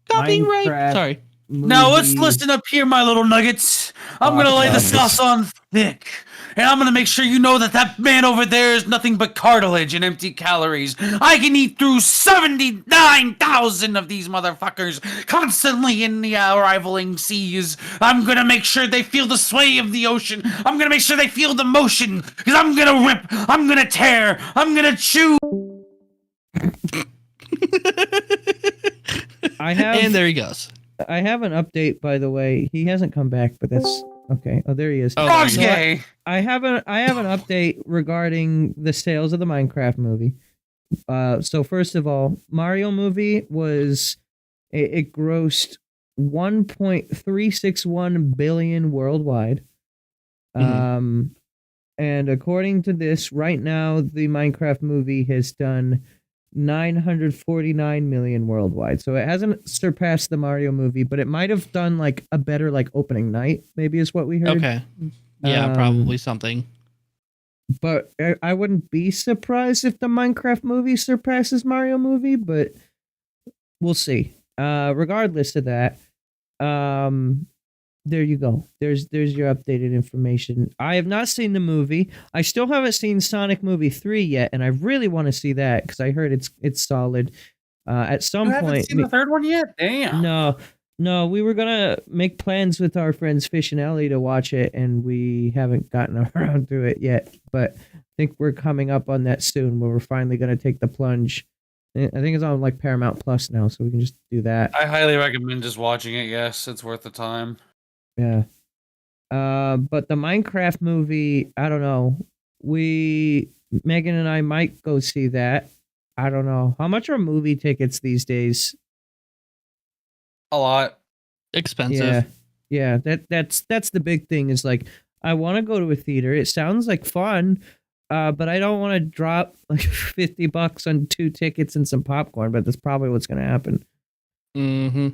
Copyright. Minecraft Sorry. Now let's listen up here, my little nuggets. I'm gonna lay the sauce on thick, and I'm gonna make sure you know that man over there is nothing but cartilage and empty calories. I can eat through 79,000 of these motherfuckers constantly in the rivaling seas. I'm gonna make sure they feel the sway of the ocean. I'm gonna make sure they feel the motion, because I'm gonna rip, I'm gonna tear, I'm gonna chew. And there he goes. I have an update, by the way. He hasn't come back, but that's okay. Oh, there he is. Frog's gay. I have an update regarding the sales of the Minecraft movie. So first of all, Mario movie was it grossed 1.361 billion worldwide. Mm-hmm. And according to this, right now the Minecraft movie has done 949 million worldwide. So it hasn't surpassed the Mario movie, but it might have done like a better like opening night, maybe is what we heard. Okay. Yeah, probably something. But I wouldn't be surprised if the Minecraft movie surpasses Mario movie, but we'll see. Regardless of that, there you go. There's your updated information. I have not seen the movie. I still haven't seen Sonic Movie 3 yet, and I really want to see that because I heard it's solid. At some point, haven't seen the third one yet? Damn. No, we were gonna make plans with our friends Fish and Ellie to watch it, and we haven't gotten around to it yet. But I think we're coming up on that soon, where we're finally gonna take the plunge. I think it's on like Paramount Plus now, so we can just do that. I highly recommend just watching it. Yes, it's worth the time. Yeah. But the Minecraft movie, I don't know. Megan and I might go see that. I don't know. How much are movie tickets these days? A lot. Expensive. Yeah. That's the big thing is like, I want to go to a theater. It sounds like fun, but I don't want to drop like $50 on 2 tickets and some popcorn, but that's probably what's going to happen. Mm-hmm.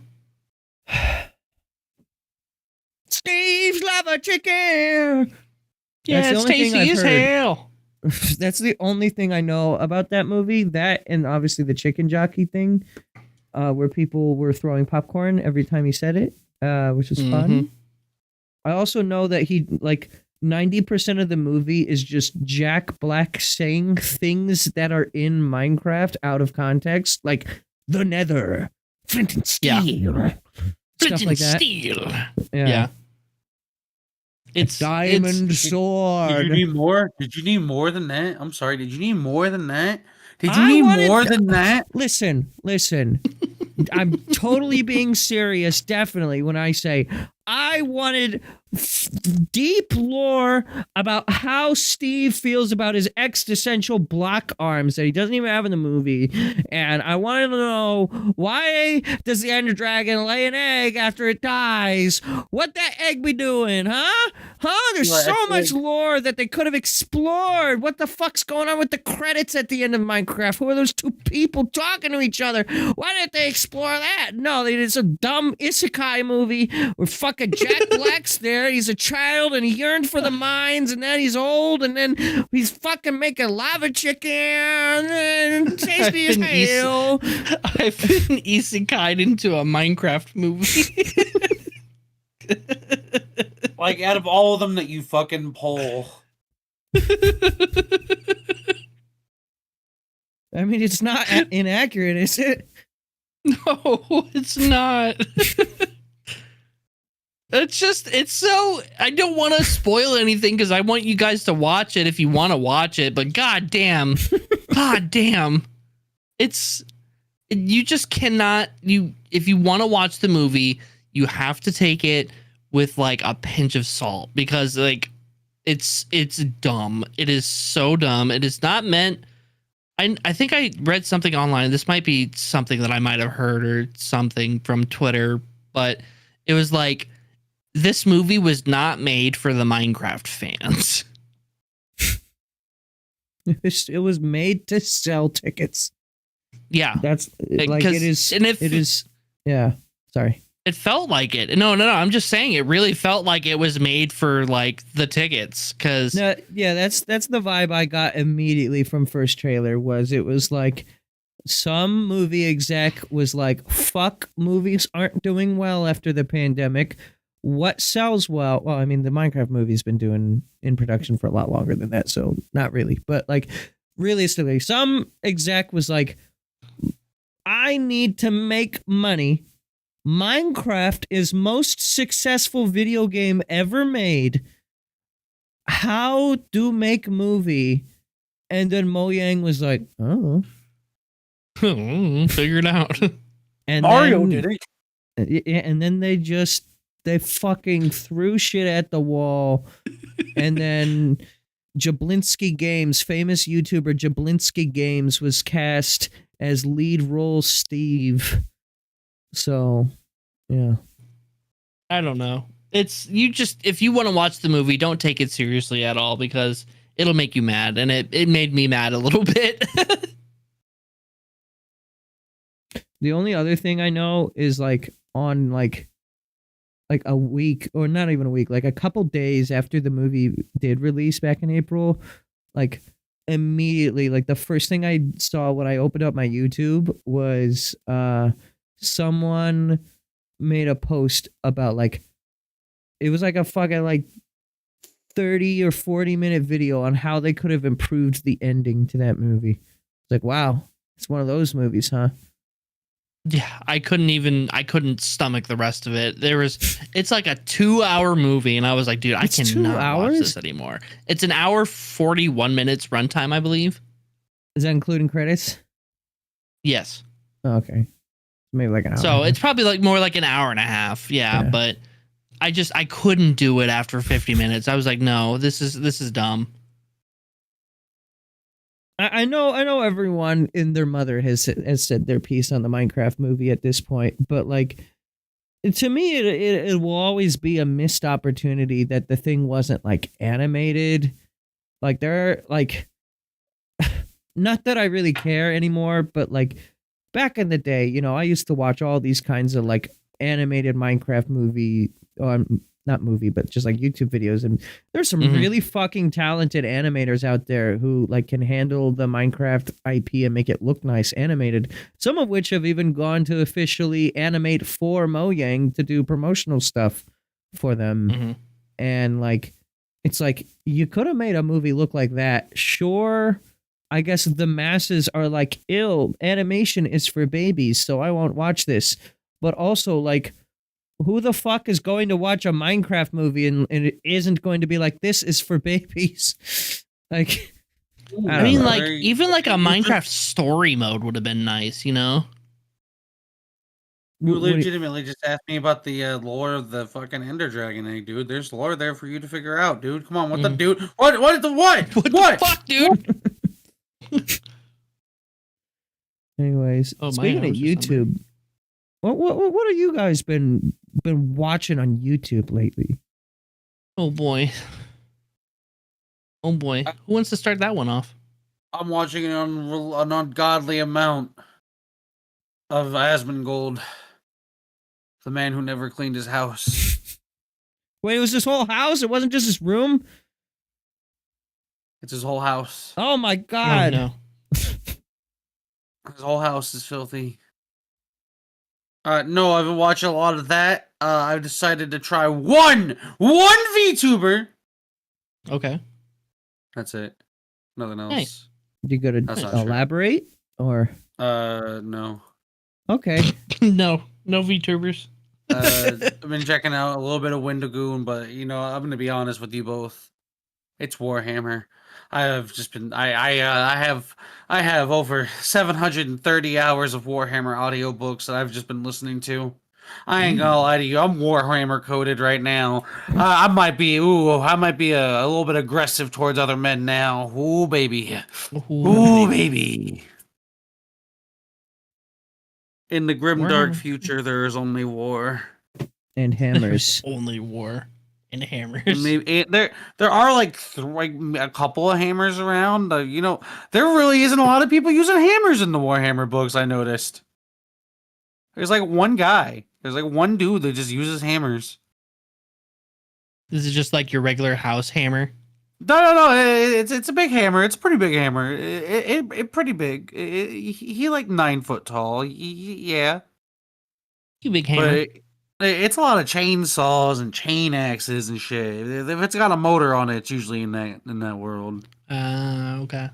Steve's Lava Chicken. Yeah, it's tasty as hell. That's the only thing I know about that movie. That and obviously the chicken jockey thing, where people were throwing popcorn every time he said it, which was fun. I also know that he like 90% of the movie is just Jack Black saying things that are in Minecraft out of context, like the Nether, flint and steel, stuff like that. Steel. Yeah. It's diamond sword. Did you need more? Did you need more than that? I'm sorry. Did you need more than that? Did you need more than that? Listen. I'm totally being serious, definitely, when I say I wanted deep lore about how Steve feels about his existential block arms that he doesn't even have in the movie. And I wanted to know, why does the Ender Dragon lay an egg after it dies? What that egg be doing, huh? There's so much lore that they could have explored. What the fuck's going on with the credits at the end of Minecraft? Who are those two people talking to each other? Why didn't they explore that? No, they did some dumb isekai movie where fucking Jack Black's there. He's a child and he yearned for the mines, and then he's old, and then he's fucking making lava chicken and tasty as hell. I've been isekai'd into a Minecraft movie. Like, out of all of them that you fucking pull. I mean, it's not inaccurate, is it? No, it's not. It's so, I don't want to spoil anything because I want you guys to watch it if you want to watch it, but god damn, you just cannot, if you want to watch the movie, you have to take it with like a pinch of salt, because like it's dumb. It is so dumb. It is not meant. I think I read something online. This might be something that I might have heard or something from Twitter, but it was like, this movie was not made for the Minecraft fans. It was made to sell tickets. Yeah. That's like, it is. And it is. Yeah. Sorry. It felt like it. No. I'm just saying it really felt like it was made for like the tickets. Cause yeah, that's the vibe I got immediately from first trailer. It was like some movie exec was like, fuck, movies aren't doing well after the pandemic. What sells well? Well, I mean, the Minecraft movie's been doing in production for a lot longer than that, so not really. But like, realistically, some exec was like, I need to make money. Minecraft is most successful video game ever made. How do make movie? And then Mojang was like, oh, figure it out. And Mario did it. And then they fucking threw shit at the wall. And then Jablinski Games, famous YouTuber Jablinski Games, was cast as lead role Steve. So, yeah. I don't know. It's, if you want to watch the movie, don't take it seriously at all, because it'll make you mad. And it made me mad a little bit. The only other thing I know is like on like a week, or not even a week, like a couple days after the movie did release back in April, like immediately, like the first thing I saw when I opened up my YouTube was someone made a post about like, it was like a fucking like 30 or 40-minute video on how they could have improved the ending to that movie. It's like, wow, it's one of those movies, huh? Yeah, I couldn't stomach the rest of it. It's like a 2-hour movie, and I was like, dude, I cannot watch this anymore. It's an hour 41 minutes runtime, I believe. Is that including credits? Yes. Oh, okay. Maybe like an hour. So it's probably like more like an hour and a half. Yeah. But I couldn't do it after 50 minutes. I was like, no, this is dumb. I know everyone and their mother has said their piece on the Minecraft movie at this point, but like, to me, it will always be a missed opportunity that the thing wasn't like animated. Like, there are like, not that I really care anymore, but like back in the day, you know, I used to watch all these kinds of like animated Minecraft movie, not movie, but just like YouTube videos, and there's some really fucking talented animators out there who like can handle the Minecraft IP and make it look nice animated, some of which have even gone to officially animate for Mojang to do promotional stuff for them. And like, it's like, you could have made a movie look like that. Sure, I guess the masses are like, ill animation is for babies, so I won't watch this. But also, like, who the fuck is going to watch a Minecraft movie and it isn't going to be like, this is for babies? Like, I mean, like, even like a Minecraft story mode would have been nice, you know? You What do legitimately just asked me about the lore of the fucking Ender Dragon egg, dude. There's lore there for you to figure out, dude. Come on, what the dude? What? What the what? What What? the fuck, dude? anyways, Oh, my speaking of arms are sunburned. YouTube, what have you guys been watching on YouTube lately? Oh boy. Oh boy. Who wants to start that one off? I'm watching an ungodly amount of Asmongold, the man who never cleaned his house. Wait, it was this whole house? It wasn't just this room? It's his whole house. Oh my god. Oh, no. His whole house is filthy. No, I've been watching a lot of that. I've decided to try one VTuber. Okay. That's it. Nothing else. Nice. You gotta That's not true. elaborate? Or No. okay. No VTubers. I've been checking out a little bit of Wendigoon, but you know, I'm gonna be honest with you both. It's Warhammer. I have just been I have over 730 hours of Warhammer audiobooks that I've just been listening to. I ain't gonna lie to you, I'm Warhammer coded right now. I might be a little bit aggressive towards other men now. Ooh baby. Ooh baby. In the grim dark Warhammer. future, there is only war. And hammers. Only war and hammers. Maybe there are like a couple of hammers around. You know, there really isn't a lot of people using hammers in the Warhammer books. I noticed. There's like one guy. There's like one dude that just uses hammers. This is just like your regular house hammer. No. It's a big hammer. It's a pretty big hammer. It pretty big. He like 9 foot tall. Yeah. You big hammer. But it's a lot of chainsaws and chain axes and shit. If it's got a motor on it, it's usually in that world. Okay.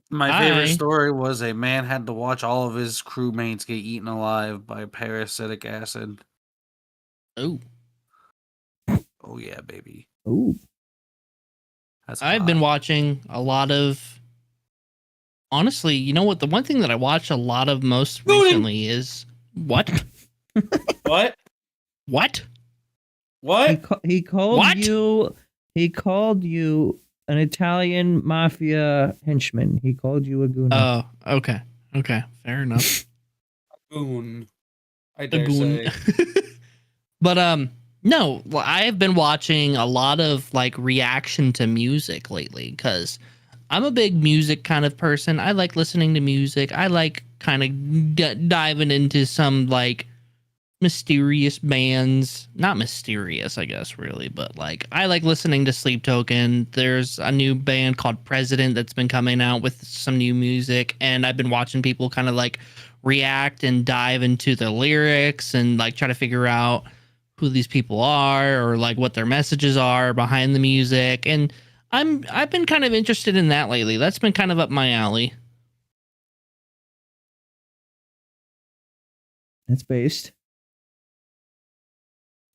My favorite story was a man had to watch all of his crewmates get eaten alive by parasitic acid. Oh. Oh yeah, baby. Ooh. I've been watching a lot of. Honestly, you know what? The one thing that I watched a lot of most recently is what? What? What? What? He called What? you. He called you an Italian mafia henchman. He called you a goon. Oh, okay. Okay, fair enough. Goon. I A dare goon. say. But no, well, I have been watching a lot of like reaction to music lately because I'm a big music kind of person. I like listening to music. I like kind of diving into some like mysterious bands. Not mysterious, I guess, really, but like I like listening to Sleep Token. There's a new band called President that's been coming out with some new music, and I've been watching people kind of like react and dive into the lyrics and like try to figure out who these people are or like what their messages are behind the music. And I've been kind of interested in that lately. That's been kind of up my alley. That's based.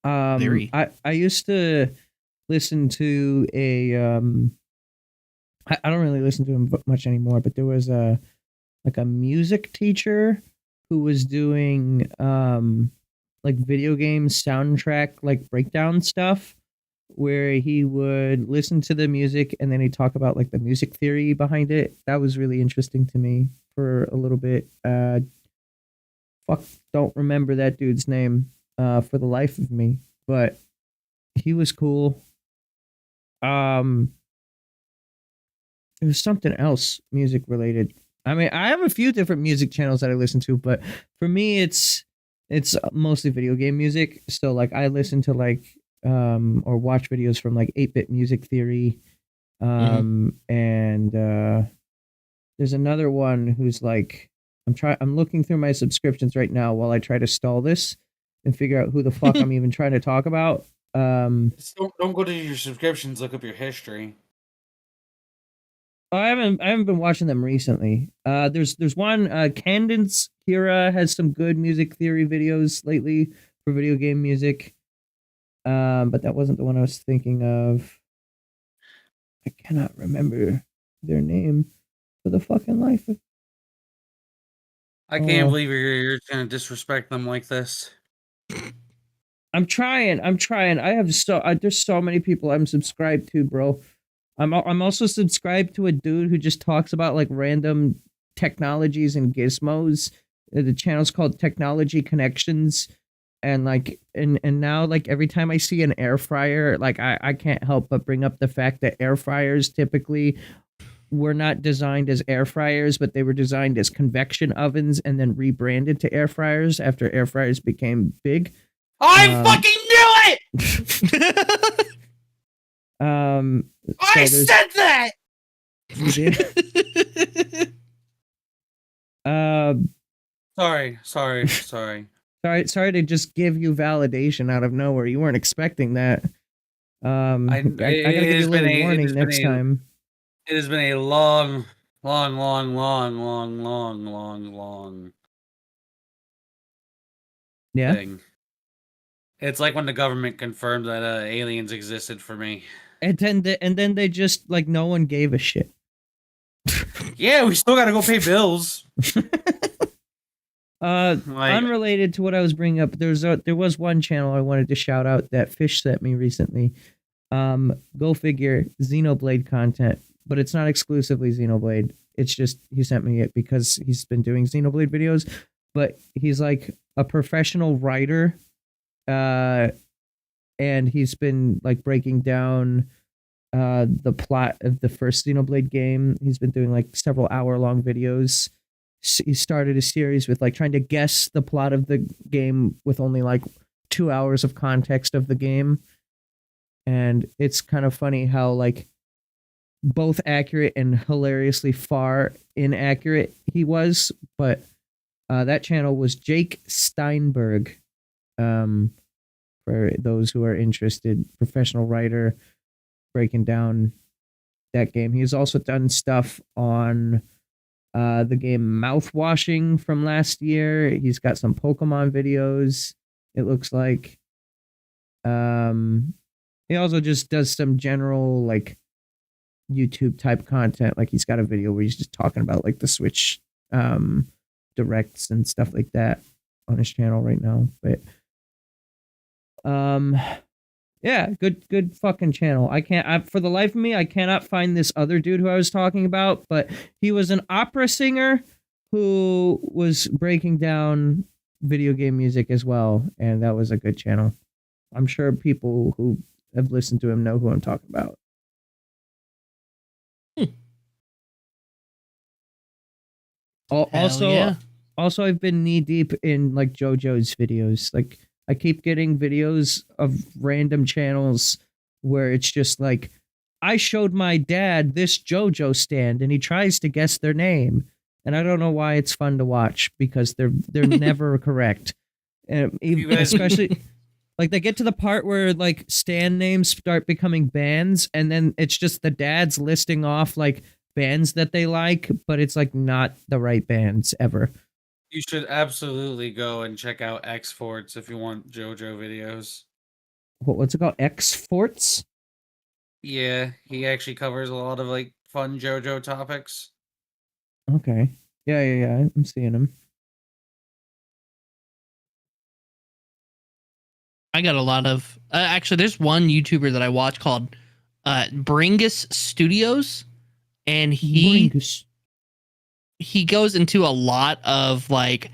Very. I used to listen to a I don't really listen to him much anymore, but there was a music teacher who was doing like video game soundtrack like breakdown stuff, where he would listen to the music and then he'd talk about like the music theory behind it. That was really interesting to me for a little bit. Don't remember that dude's name for the life of me, but he was cool. It was something else music related. I mean, I have a few different music channels that I listen to, but for me it's mostly video game music. So like I listen to like or watch videos from like 8-Bit Music Theory. And there's another one who's like I'm looking through my subscriptions right now while I try to stall this and figure out who the fuck I'm even trying to talk about. Don't go to your subscriptions, look up your history. I haven't been watching them recently. There's one Candence Kira has some good music theory videos lately for video game music. But that wasn't the one I was thinking of. I cannot remember their name for the fucking life of. I can't believe you're gonna disrespect them like this. I'm trying. I have there's so many people I'm subscribed to, bro. I'm also subscribed to a dude who just talks about like random technologies and gizmos. The channel's called Technology Connections, and like and now like every time I see an air fryer, like I can't help but bring up the fact that air fryers typically were not designed as air fryers, but they were designed as convection ovens and then rebranded to air fryers after air fryers became big. I fucking knew it! I said that! You did? Sorry to just give you validation out of nowhere. You weren't expecting that. I gotta give you a little warning next time. It has been a long Yeah. thing. It's like when the government confirmed that aliens existed for me. And then they just like no one gave a shit. Yeah, we still gotta go pay bills. Unrelated to what I was bringing up, there was one channel I wanted to shout out that Fish sent me recently. Go figure, Xenoblade content, but it's not exclusively Xenoblade. It's just he sent me it because he's been doing Xenoblade videos, but he's like a professional writer, and he's been like breaking down the plot of the first Xenoblade game. He's been doing like several hour-long videos. He started a series with like trying to guess the plot of the game with only like 2 hours of context of the game. And it's kind of funny how like both accurate and hilariously far inaccurate he was. But that channel was Jake Steinberg. For those who are interested, professional writer breaking down that game. He's also done stuff on the game Mouthwashing from last year. He's got some Pokemon videos, it looks like. He also just does some general like YouTube type content. Like he's got a video where he's just talking about like the Switch directs and stuff like that on his channel right now. But yeah, good fucking channel. For the life of me, I cannot find this other dude who I was talking about, but he was an opera singer who was breaking down video game music as well, and that was a good channel. I'm sure people who have listened to him know who I'm talking about. Also, I've been knee deep in like JoJo's videos. Like I keep getting videos of random channels where it's just like, I showed my dad this JoJo stand and he tries to guess their name. And I don't know why it's fun to watch because they're never correct. And especially like they get to the part where like stand names start becoming bands and then it's just the dads listing off like bands that they like, but it's like not the right bands ever. You should absolutely go and check out X Forts if you want JoJo videos. What's it called? X Forts? Yeah, he actually covers a lot of like fun JoJo topics. Okay. Yeah. I'm seeing him. I got a lot of actually there's one YouTuber that I watch called Bringus Studios, and he goes into a lot of like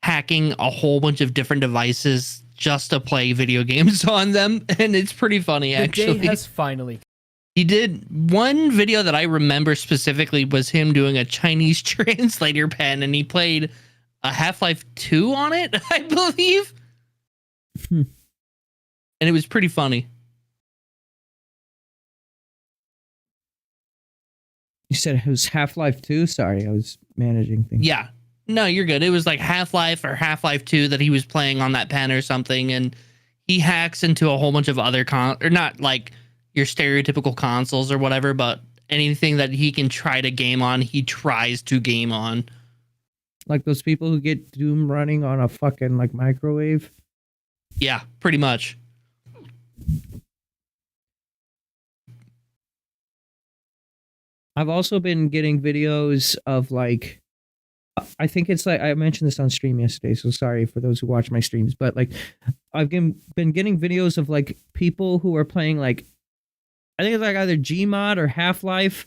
hacking a whole bunch of different devices just to play video games on them, and it's pretty funny actually. The day has finally. He did one video that I remember specifically was him doing a Chinese translator pen, and he played a Half-Life 2 on it, I believe. And it was pretty funny. You said it was Half-Life 2? Sorry, I was managing things. Yeah. No, you're good. It was like Half-Life or Half-Life 2 that he was playing on that pen or something, and he hacks into a whole bunch of other or not like your stereotypical consoles or whatever, but anything that he can try to game on, he tries to game on. Like those people who get Doom running on a fucking like microwave? Yeah, pretty much. I've also been getting videos of like I think it's like I mentioned this on stream yesterday, so sorry for those who watch my streams, but like I've been getting videos of like people who are playing like I think it's like either Gmod or Half-Life,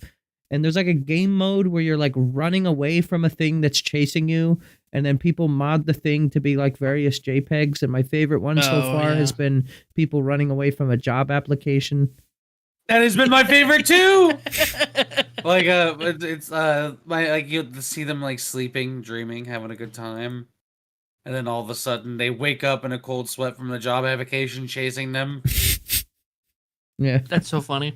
and there's like a game mode where you're like running away from a thing that's chasing you, and then people mod the thing to be like various JPEGs, and my favorite one so far has been people running away from a job application. That has been my favorite too. Like it's like you see them like sleeping, dreaming, having a good time, and then all of a sudden they wake up in a cold sweat from the job application chasing them. Yeah, That's so funny.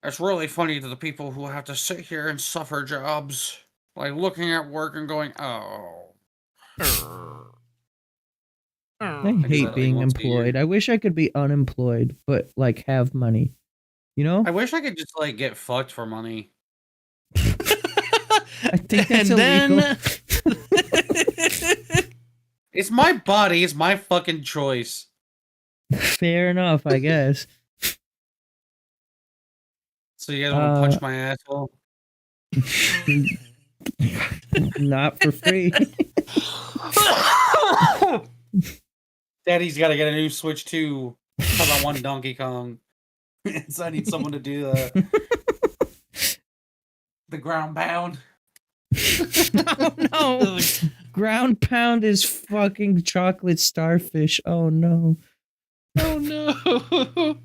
It's really funny to the people who have to sit here and suffer jobs, like looking at work and going, "Oh." I hate being employed. I wish I could be unemployed, but like have money. You know? I wish I could just like get fucked for money. I think that's illegal. It's my body. It's my fucking choice. Fair enough, I guess. So you guys want to punch my asshole? Not for free. Daddy's got to get a new Switch too. How about one Donkey Kong? So I need someone to do the ground pound. Oh no! Ground pound is fucking chocolate starfish. Oh no! Oh no!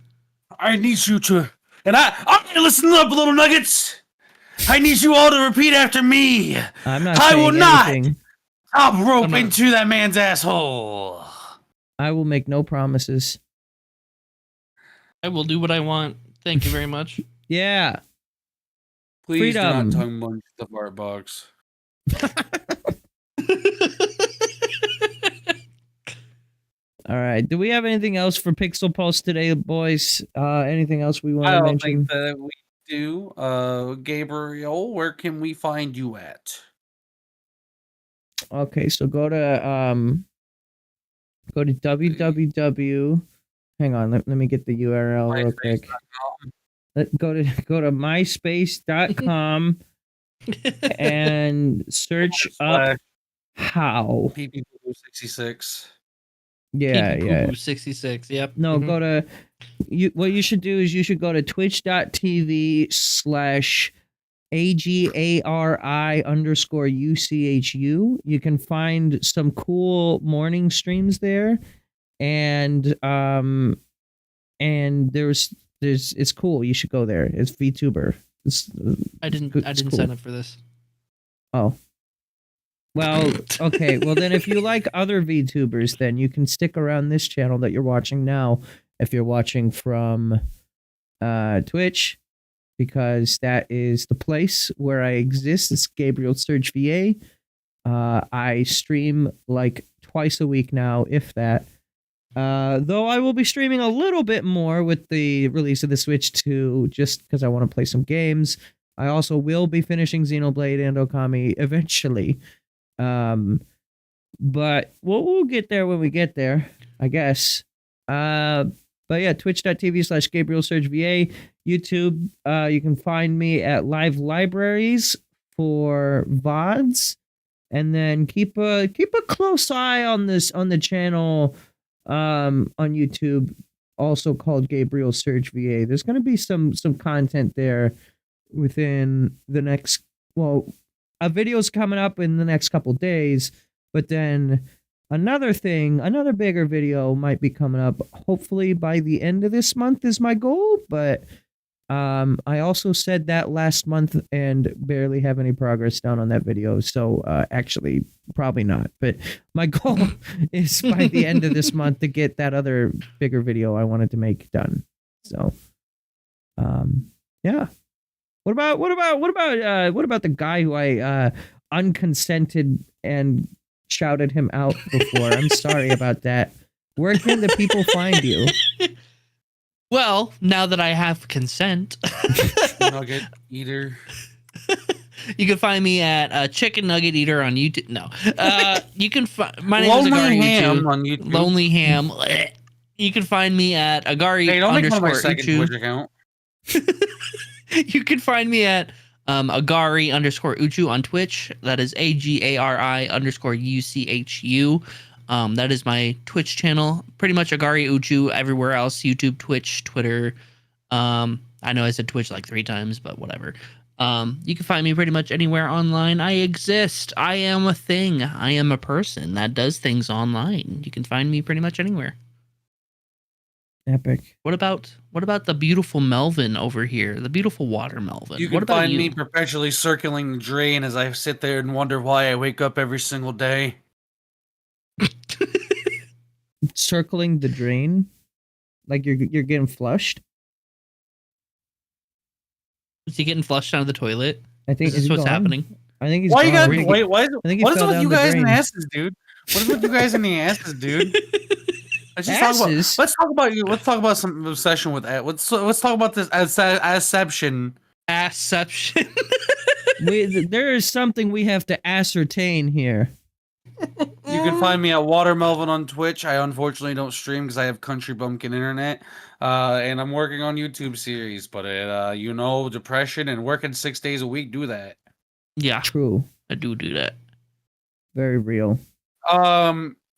I need you to, and listen up, little nuggets. I need you all to repeat after me. I'm not. I will anything. not top rope into that man's asshole. I will make no promises. I will do what I want. Thank you very much. Yeah. Please Freedom. do not tongue munch the fart box. All right. Do we have anything else for Pixel Pulse today, boys? Anything else we want to mention? I don't think that we do. Gabriel, where can we find you at? Okay, so go to www. Hang on, let me get the URL real quick. Go to myspace.com and search up how. PP66. Yeah. 66. Yep. No, go to what you should do is you should go to twitch.tv/AGARI_UCHU. You can find some cool morning streams there. And there's it's cool. You should go there. It's VTuber. I didn't cool. sign up for this. Oh. Well, okay. Well, then if you like other VTubers, then you can stick around this channel that you're watching now if you're watching from Twitch, because that is the place where I exist. It's GabrielSurgeVA. I stream like twice a week now, if that. Though I will be streaming a little bit more with the release of the Switch 2, just because I want to play some games. I also will be finishing Xenoblade and Okami eventually. But we'll get there when we get there, I guess. But yeah, twitch.tv/GabrielSurgeVA. YouTube, you can find me at Live Libraries for VODs. And then keep a close eye on the channel on YouTube, also called GabrielSurgeVA. There's going to be some content there within the next, a video's coming up in the next couple days, but then another bigger video might be coming up hopefully by the end of this month is my goal. But I also said that last month and barely have any progress down on that video. So actually, probably not. But my goal is by the end of this month to get that other bigger video I wanted to make done. So, yeah. What about the guy who I unconsented and shouted him out before? I'm sorry about that. Where can the people find you? Well, now that I have consent, Nugget Eater. You can find me at Chicken Nugget Eater on YouTube. No, you can find my name is Lonely Agari Ham on YouTube. Lonely Ham. You can find me at Agari Hey, don't make fun of my _ second YouTube. Twitch account. You can find me at Agari_Uchu on Twitch. That is AGARI_UCHU. That is my Twitch channel. Pretty much Agari Uchu everywhere else. YouTube, Twitch, Twitter. I know I said Twitch like 3 times, but whatever. You can find me pretty much anywhere online. I exist. I am a thing. I am a person that does things online. You can find me pretty much anywhere. Epic. What about the beautiful Melvin over here? The beautiful WaterMelvin. You can find me perpetually circling the drain as I sit there and wonder why I wake up every single day. Circling the drain? Like you're getting flushed? Is he getting flushed out of the toilet? I think Is this what's happening? I think he's Why you gone. got wait? Why is I think he what is fell it with down you the guys in the drain. asses, dude? What is with you guys in the asses, dude? Let's just talk about. Asses? Let's talk about you. Let's talk about some obsession with that. Let's talk about this asception. Asception. There is something we have to ascertain here. You can find me at WaterMelvin on Twitch. I unfortunately don't stream because I have country bumpkin internet, and I'm working on YouTube series. But depression and working 6 days a week do that. Yeah, True. I do that. Very real.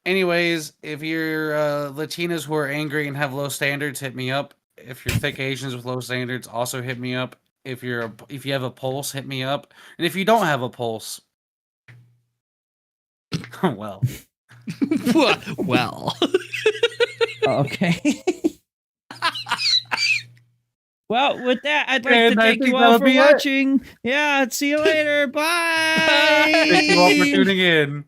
Anyways, if you're Latinas who are angry and have low standards, hit me up. If you're thick Asians with low standards, also hit me up. If you have a pulse, hit me up. And if you don't have a pulse, well. Well. Okay. Well, with that, I'd like And to I thank think you all that'll for be it. watching. Yeah, see you later. Bye. Thank you all for tuning in.